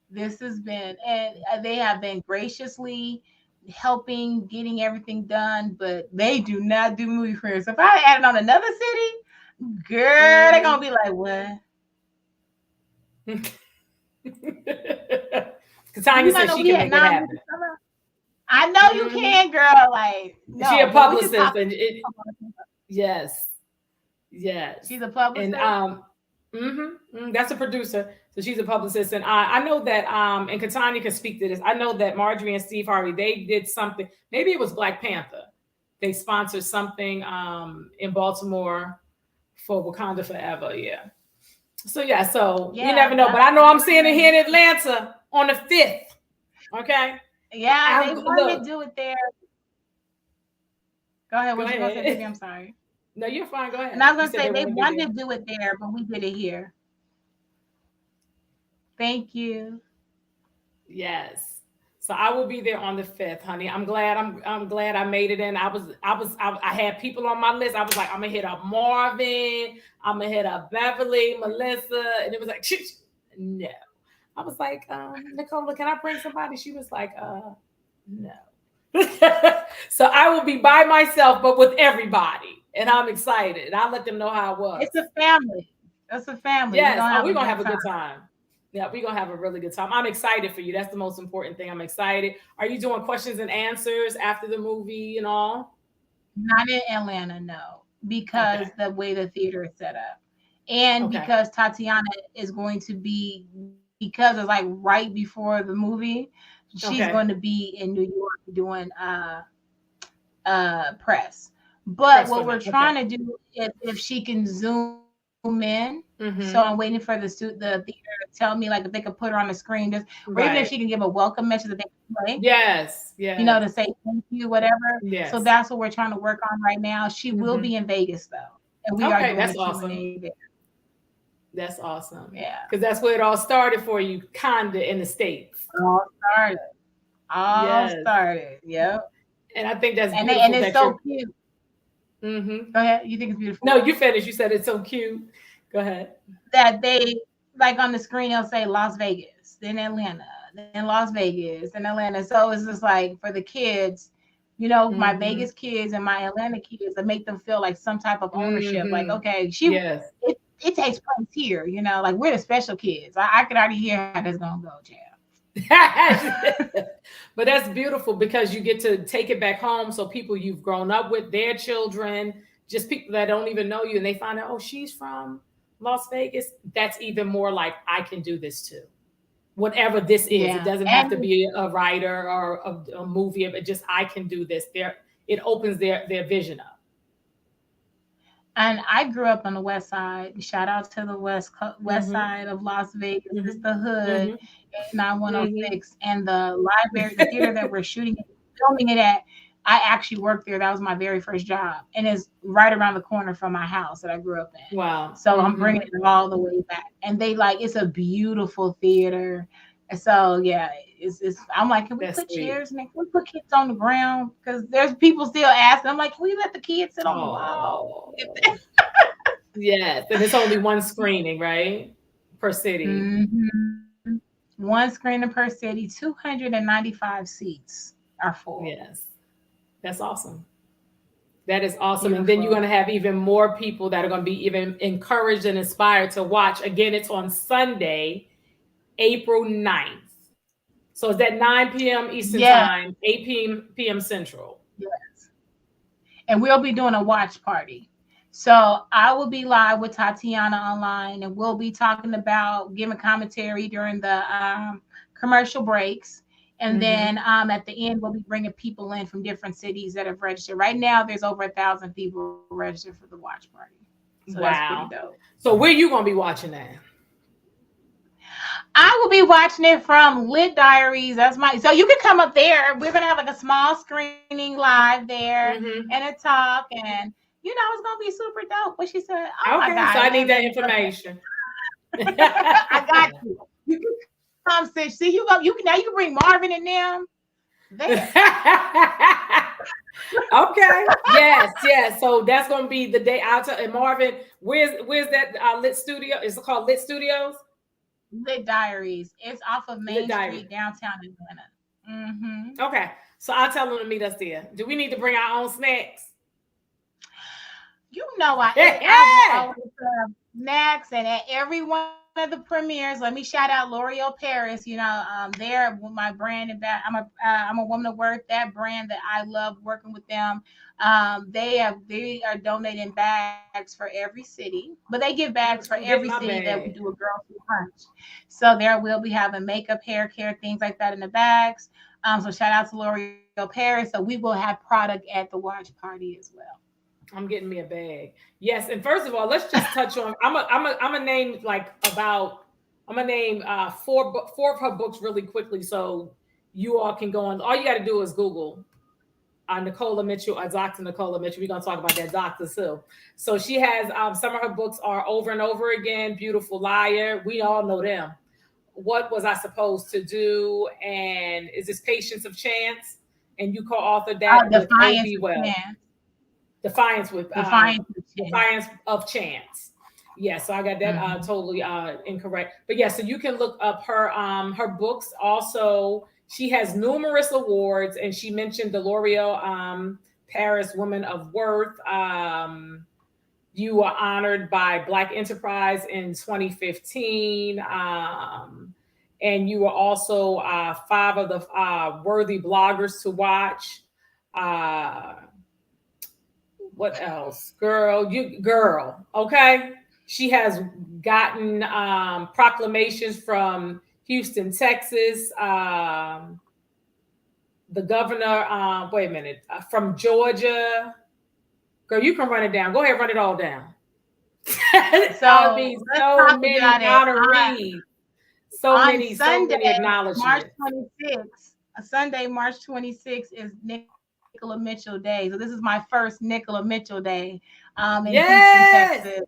This has been, and they have been graciously helping getting everything done, but they do not do movie premieres. So if I add it on another city, girl, they're gonna Mhm. be like, what? Katanya said No, she we can had make it nine movies happen. coming. I know you Hmm. can, girl. Like, She a no, but we just publicist, talked. and it yes, yes, She's a and publicist. that's a producer. So she's a publicist, and I know that and Katanya can speak to this. I know that Marjorie and Steve Harvey they did something. Maybe it was Black Panther. They sponsored something in Baltimore for Wakanda Forever. Yeah. So yeah, so we Yeah, never know, but I that's know I'm what seeing it they here in do. Atlanta on the 5th. Okay. Yeah, they wanted to Look, do it there. Go ahead. go What you gonna say, baby? ahead. I'm sorry. No, you're fine. Go And I ahead. was You gonna said say they they want to do wanted there. to do it there, but we did it here. Thank you. Yes. So I will be there on the 5th, honey. I'm glad I made it in. I had people on my list. I was like, I'm gonna hit up Marvin, I'm gonna hit up Beverly, Melissa, and it was like, no. I was like, Nicola, can I bring somebody? She was like, no. So I will be by myself, but with everybody. And I'm excited. And I'll let them know how it was. It's a family. It's a family. We're Yes. gonna Oh, have we're a gonna good have a time. good time. Yeah, we're gonna have a really good time. I'm excited for you. That's the most important thing. I'm excited. Are you doing questions and answers after the movie and all? Not in Atlanta, no, Okay. because the way the theater is set up, and Okay. because Tatiana is going to be, because it's like right before the movie, she's going to Okay. be in New York doing press. But Press what for we're them. Okay. trying to do is if she can zoom in. So I'm waiting for Mm-hmm. the theater to tell me like if they could put her on the screen, just or even if she can give a Right. welcome message that they can play, Yes. to Yes. say thank you, whatever. So Yes. that's what we're trying to work on right now. She will be Mm-hmm. in Vegas though, and we are Okay. doing the That's Q and awesome. A there. That's awesome. Yeah, Because that's where it all started for you, kinda in the States. all started, all Yes. started. Yep, And I think that's and beautiful it's that so you're cute. mm-hmm. Go ahead. You think it's beautiful No, you finished. You said it's so cute. Go ahead. that they like on the screen, they'll say Las Vegas, then Atlanta, then Las Vegas, then Atlanta. So it's just like for the kids, my Mm-hmm. Vegas kids and my Atlanta kids, to make them feel like some type of ownership. Like, Mm-hmm. okay, Yes. it takes place here, like we're the special kids. I could already hear how that's gonna go, child. But that's beautiful because you get to take it back home. So people you've grown up with, their children, just people that don't even know you, and they find out, oh, she's from Las Vegas. That's even more like I can do this too. Whatever this is, it Yeah, doesn't have to be a writer or a movie, but just I can do this. There, it opens their vision up. and I grew up on the west side. Shout out to the west Mm-hmm. side of Las Vegas. It's Mm-hmm. the hood, Mm-hmm. 9106. And the library, the theater that we're filming it at, I actually worked there. That was my very first job. And it's right around the corner from my house that I grew up in. Wow. So I'm Mm-hmm. bringing it all the way back. And it's a beautiful theater. And so, yeah, I'm like, can we That's put sweet. chairs and can we put kids on the ground? Because there's people still asking. I'm like, can we let the kids sit on the wall? Oh, yes. And it's only one screening, right? Per city. Mhm. One screener per city, 295 seats are full. Yes. That's awesome. That is awesome. And then you're Beautiful. going to have even more people that are going to be even encouraged and inspired to watch. Again, it's on Sunday, April 9th. So it's at 9 p.m. Eastern Yeah, Time, 8 p.m. Central. yes. And we'll be doing a watch party. So I will be live with Tatiana online, and we'll be talking about giving commentary during the commercial breaks. And then Hmm. at the end, we'll be bringing people in from different cities that have registered. Right now, there's over 1,000 people registered for the watch party. So that's pretty Wow. dope. So where you going to be watching that? I will be watching it from Lit Diaries. That's my so you can come up there. We're gonna have like a small screening live there and Hmm. a talk, and it's gonna be super dope. But she said, "Oh my Okay. So god!" I And need that then information. I got you. You can come sis. See you go. You can now. You can bring Marvin and them there. Okay. Yes, yes. So that's gonna be the day out to and Marvin. Where's that lit studio? Is it called Lit Studios? Lit Diaries. It's off of Lit Main Diary. Street, downtown Atlanta. Mm-hmm. Okay. So I'll tell them to meet us there. Do we need to bring our own snacks? You know I will Yeah. always have snacks and at every one of the premieres. Let me shout out L'Oreal Paris. They're my brand and I'm a woman of worth. That brand that I love working with them. They are donating bags for every city, but they give bags for I'm every getting my city that we do bag. a girl food lunch. So there will be having makeup, hair care, things like that in the bags. So shout out to L'Oreal Paris. So we will have product at the watch party as well. I'm getting me a bag. Yes, and first of all, let's just touch on. I'm a name like about. I'm gonna name four of her books really quickly, so you all can go on. All you got to do is Google Nicola Mitchell, Dr. Nicola Mitchell. We're gonna talk about that Dr. Sil. So she has some of her books are Over and Over Again, Beautiful Liar. We all know them. What was I supposed to do? And is this Patience of Chance? And you co-authored that with Defiance O.B. of Wells. chance. Defiance with Defiance of chance. Defiance of Chance. Yeah, so I got that Mhm. totally incorrect. But yeah, so you can look up her books. Also, she has numerous awards, and she mentioned the L'Oreal Paris Woman of Worth. You were honored by Black Enterprise in 2015. And you were also five of the worthy bloggers to watch. Uh, what else? Girl, okay? She has gotten proclamations from Houston, Texas, the governor, wait a minute, from Georgia. Girl, you can run it down. Go ahead, run it all down. I So mean, let's so talk many about it. honorees, On so Sunday, many March acknowledgments. 26th, Sunday, March 26th is Nicola Mitchell Day. So this is my first Nicola Mitchell Day in Houston, Texas. Yes,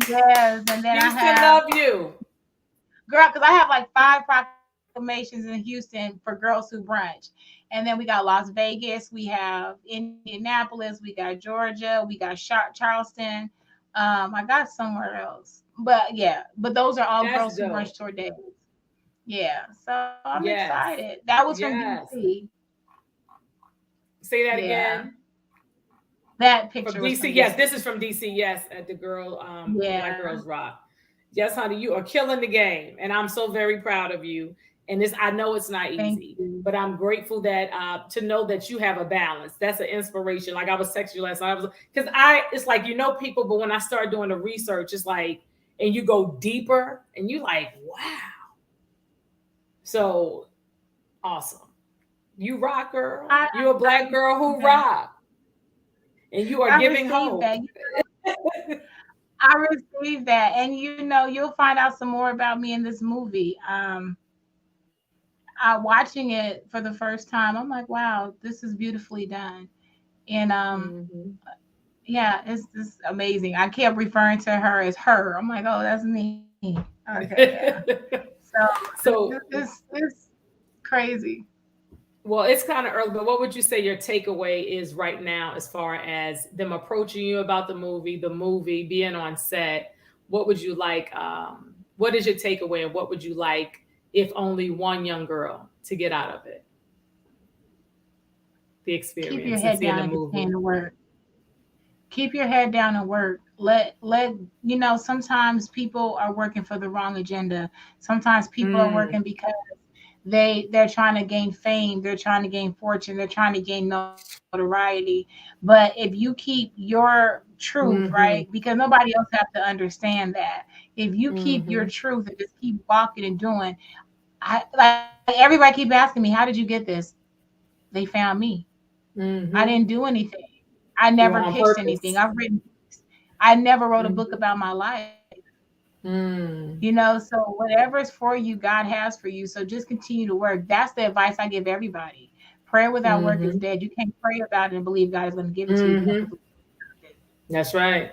Yes, and then I Houston, have love you. girl, because I have like 5 proclamations in Houston for Girls Who Brunch. And then we got Las Vegas, we have Indianapolis, we got Georgia, we got Charleston. I got somewhere else. But yeah, but those are all That's girls who brunch dope. tour days. Yeah, so I'm Yes. excited. That was from Yes. DC. Say that Yeah, again. that From picture was DC. from Yes, this DC. is from DC. Yes, at the Black Yeah, Girls Rock. Yes, honey, you are killing the game, and I'm so very proud of you. And this, I know it's not thank easy, you. but I'm grateful that to know that you have a balance. That's an inspiration. Like I was texting you last night. I was because it's like people, but when I start doing the research, it's like, and you go deeper, and you like, wow, so awesome. You rock, girl. I You a I black girl who received that. rock, and you are I giving received hope. that. I received that, and you'll find out some more about me in this movie. Watching it for the first time, I'm like, wow, this is beautifully done. And Mhm. yeah, it's amazing. I kept referring to her as her. I'm like, oh, that's me. Okay, yeah. So So, it's crazy. well, it's kind of early, but what would you say your takeaway is right now as far as them approaching you about the movie, being on set? What would you like? What is your takeaway, and what would you like if only one young girl to get out of it, the Keep your experience, and head seeing down the and movie? continue to work. Keep your head down and work. Let sometimes people are working for the wrong agenda. Sometimes people are Mm, working because they're trying to gain fame, they're trying to gain fortune, they're trying to gain notoriety. But if you keep your truth, right? mm-hmm, Because nobody else have to understand that. If you keep your mm-hmm, truth and just keep walking and doing, I like everybody keep asking me, how did you get this? They found me. I didn't mm-hmm. do anything. I You never were on pitched anything. purpose. I've written books. I never wrote a book Mm-hmm. about my life. Mm, So whatever's for you, God has for you. So just continue to work. That's the advice I give everybody. Prayer without work is mm-hmm, dead. You can't pray about it and believe God is going to give it to you if you don't put mm-hmm. the work in. That's right.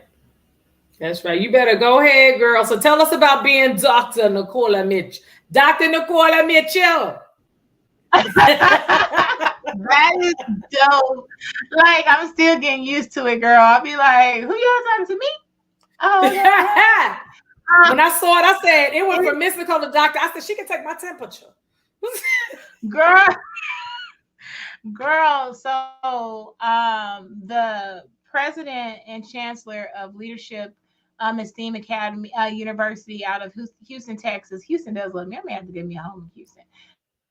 That's right. You better go ahead, girl. So tell us about being Dr. Nicola Mitch. Dr. Nicola Mitchell. That is dope. Like I'm still getting used to it, girl. I'll be like, "Who y'all talking to me?" Oh, okay. When I saw it, I said it went It, from Miss Nicola Doctor. I said she can take my temperature. girl, girl. So, the president and chancellor of Leadership Esteem Academy University out of Houston, Texas. Houston does love me. I may have to give me a home in Houston.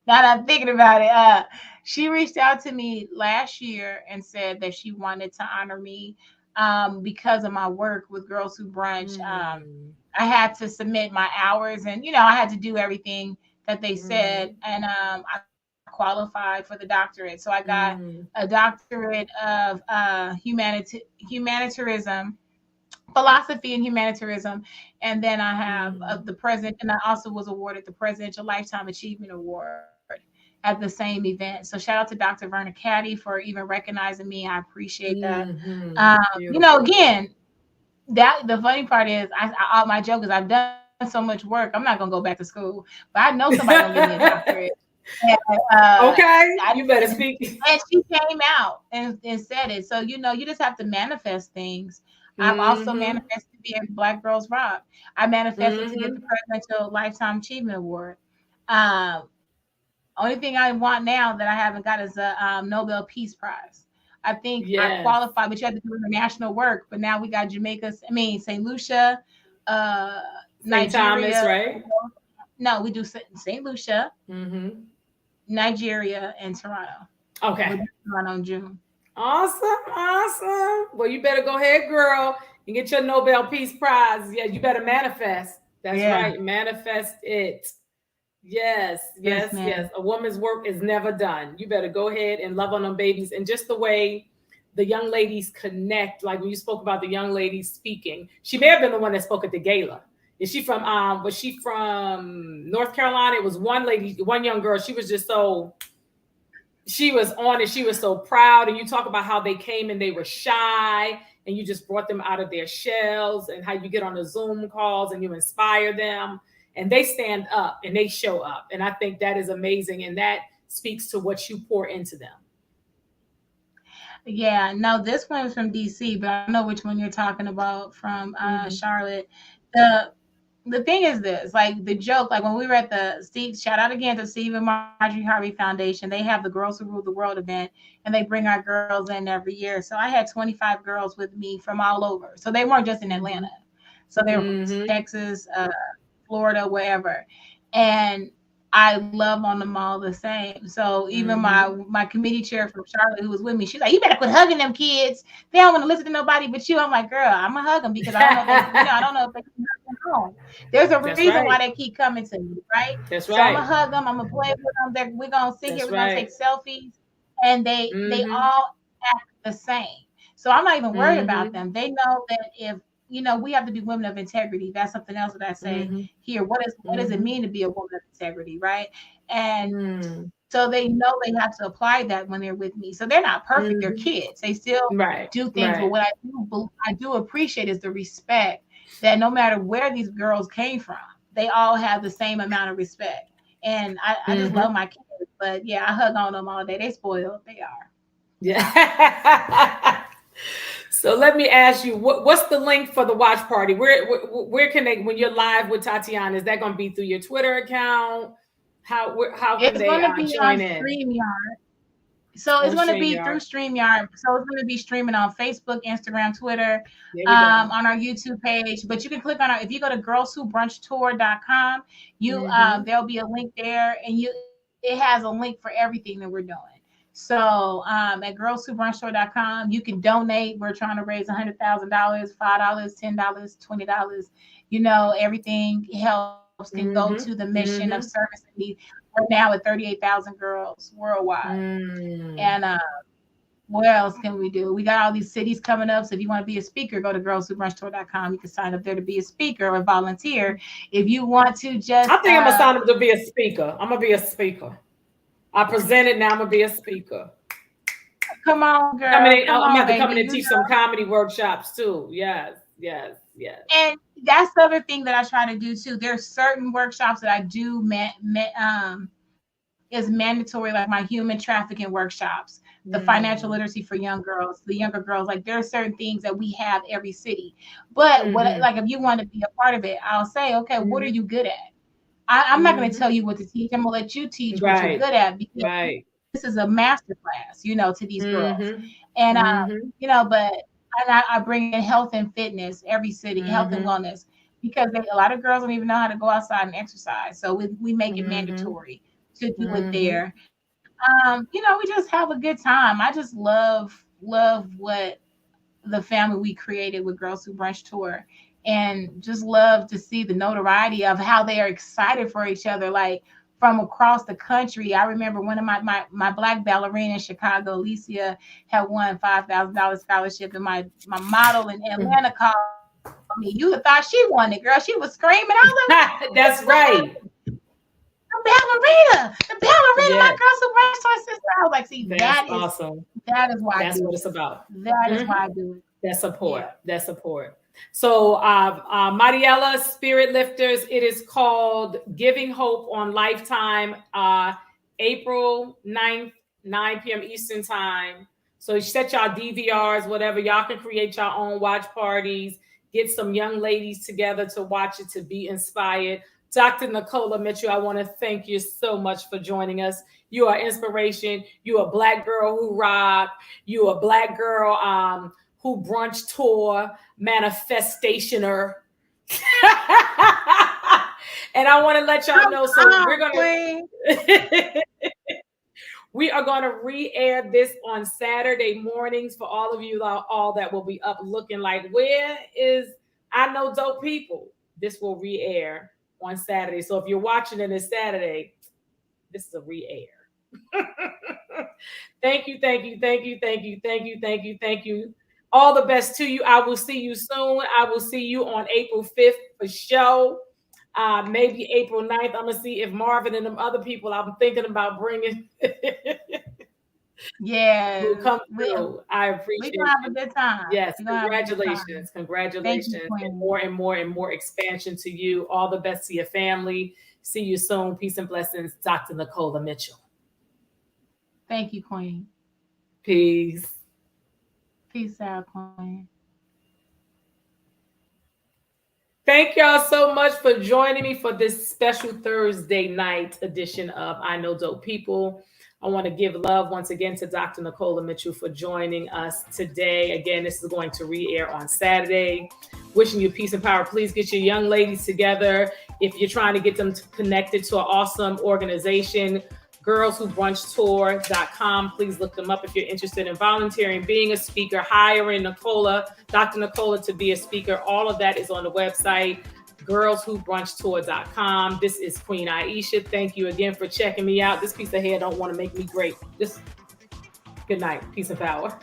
Now that I'm thinking about it, she reached out to me last year and said that she wanted to honor me because of my work with Girls Who Brunch. Mm, I had to submit my hours, and I had to do everything that they said, mm, and I qualified for the doctorate. So I got a mm, doctorate of humanitarianism, philosophy and humanitarianism, and then I have mm, the president, and I also was awarded the Presidential Lifetime Achievement Award at the same event. So shout out to Dr. Verna Caddy for even recognizing me. I appreciate that. Beautiful. Again, that the funny part is, my joke is I've done so much work. I'm not gonna go back to school, but I know somebody gonna give me a doctorate. And, Okay, I, you better and, speak. and she came out and said it. So you just have to manifest things. I've also Mm-hmm. manifested to be in Black Girls Rock. I manifested to get the Mm-hmm. Presidential Lifetime Achievement Award. Um, only thing I want now that I haven't got is a Nobel Peace Prize. I think I Yes. qualified, but you have to do international work. But now we got Jamaica, I mean St. Lucia, uh, St. Thomas, Nigeria. right? No, we do St. Lucia, Mm-hmm. Nigeria, and Toronto. We're Okay. doing Toronto in June. Awesome, awesome. Well, you better go ahead, girl, and get your Nobel Peace Prize. Yeah, you better manifest. That's Yeah. right, manifest it. Yes, Yes, yes, ma'am. yes. A woman's work is never done. You better go ahead and love on them babies. And just the way the young ladies connect, like when you spoke about the young ladies speaking, she may have been the one that spoke at the gala. Is she from was she from North Carolina? It was one lady, one young girl. She was just so she was on it. She was so proud. And you talk about how they came and they were shy and you just brought them out of their shells and how you get on the Zoom calls and you inspire them and they stand up and they show up. And I think that is amazing. And that speaks to what you pour into them. Yeah, no, this one is from DC, but I know which one you're talking about from Mm-hmm. Charlotte. The the thing is this, like the joke, like when we were at the Steve, shout out again to Steve and Marjorie Harvey Foundation. They have the Girls Who Rule the World event, and they bring our girls in every year. So I had 25 girls with me from all over. So they weren't just in Atlanta. Mhm. So they were from Mhm. Texas, Florida, wherever. And I love on them all the same. So even Mhm. my committee chair from Charlotte, who was with me, she's like, "You better quit hugging them kids. They don't want to listen to nobody but you." I'm like, "Girl, I'm gonna hug them because I don't know if they, I don't know if they can hug them home. There's a That's reason why right. they keep coming to me, right? That's So I'm gonna right. hug them. I'm gonna play with them. We're gonna sit here. That's We're gonna take right. selfies, and they Mhm. all act the same. So I'm not even worried about Mhm. them. They know that if we have to be women of integrity. That's something else that I say Mhm. here. What does it Mhm. mean to be a woman of integrity, right? And Mm. so they know they have to apply that when they're with me. So they're not perfect. They're Mhm. kids. They still Right. do things. But Right. what I do appreciate is the respect that no matter where these girls came from, they all have the same amount of respect. And I just love Mhm. my kids. But yeah, I hug on them all day. They spoiled. They are. Yeah. So let me ask you, what's the link for the watch party? Where can they, when you're live with Tatiana, is that going to be through your Twitter account? How can It's they going to be on join in StreamYard. So it's on going to be through StreamYard? StreamYard. So it's going to be streaming on Facebook, Instagram, Twitter, There we go. on our YouTube page. But you can click on our, if you go to girlswhobrunchtour.com, you Mm-hmm. there'll be a link there, and it has a link for everything that we're doing. So at girlswhobrunchtour.com, you can donate. We're trying to raise $100,000, $5, $10, $20. Everything helps can go to the Mm-hmm. mission of service Mm-hmm. and need. We're now at 38,000 girls worldwide. And Mm. what else can we do? We got all these cities coming up. So if you want to be a speaker, go to girlswhobrunchtour.com. You can sign up there to be a speaker or volunteer. If you want to I just think I'm gonna sign up to be a speaker. I'm gonna be a speaker. I presented. Now I'm gonna be a speaker. come on, Coming girl, in, come I'm gonna on, have to come baby. in and teach some comedy workshops too. Yes, yes, yes. And that's the other thing that I try to do too. There's certain workshops that I do is mandatory, like my human trafficking workshops, the financial literacy Mm. for young girls, the younger girls. Like there are certain things that we have every city. But what, Mm-hmm. like, if you want to be a part of it, I'll say, okay, what are Mm-hmm. you good at? I'm not going to Mm-hmm. tell you what to teach. I'm going to let you teach what you're Right, good at, because right. this is a master class, to these girls. Mm-hmm. And Mm-hmm. but I bring in health and fitness, every city, health and Mm-hmm. wellness, because a lot of girls don't even know how to go outside and exercise. So we make it Mm-hmm. mandatory to do it Mm-hmm. there. We just have a good time. I just love what the family we created with Girls Who Brunch Tour, and just love to see the notoriety of how they are excited for each other, like from across the country. I remember one of my black ballerina in Chicago, Alicia, had won $5,000 scholarship, and my model in Atlanta called me. You would thought she won it, girl. She was screaming. I was like, what That's happened? right. The ballerina, my Yeah, Girls Who Brunch Tour sister. I was like, see, that's awesome. that is why I That's do what it. it's about. That is Hmm. why I do it. That support. Yeah. That support. So, Mariella Spirit Lifters, it is called Giving Hope on Lifetime, April 9th, 9 p.m. Eastern Time. So, set y'all DVRs, whatever. Y'all can create your own watch parties, get some young ladies together to watch it, to be inspired. Dr. Nicola Mitchell, I want to thank you so much for joining us. You are inspiration. You are a Black girl who rock. You are a Black girl who brunch tour manifestationer. And I want to let y'all Come know. So we're on, Queen. gonna we are gonna re-air this on Saturday mornings for all of you all that will be up looking like, where is I know dope people. This will re-air on Saturday. So if you're watching it this Saturday, this is a re-air. Thank you, thank you, thank you, thank you, thank you, thank you, thank you. All the best to you. I will see you soon. I will see you on April 5th for show. Maybe April 9th. I'm going to see if Marvin and them other people I'm thinking about bringing will Yes, come through. I we gonna appreciate have a you. good time. Yes, We gonna have a good time. congratulations. Thank you, Congratulations. Queen. And more and more expansion to you. All the best to your family. See you soon. Peace and blessings. Dr. Nicola Mitchell. Thank you, Queen. Peace. Peace out, Queen. Thank y'all so much for joining me for this special Thursday night edition of I Know Dope People. I want to give love once again to Dr. Nicola Mitchell for joining us today. Again, this is going to re-air on Saturday. Wishing you peace and power. Please get your young ladies together. If you're trying to get them connected to an awesome organization, girlswhobrunchtour.com. Please look them up if you're interested in volunteering, being a speaker, hiring Dr. Nicola to be a speaker. All of that is on the website, girlswhobrunchtour.com. This is Queen Aishah. Thank you again for checking me out. This piece of hair don't want to make me great. Just good night. Peace and power.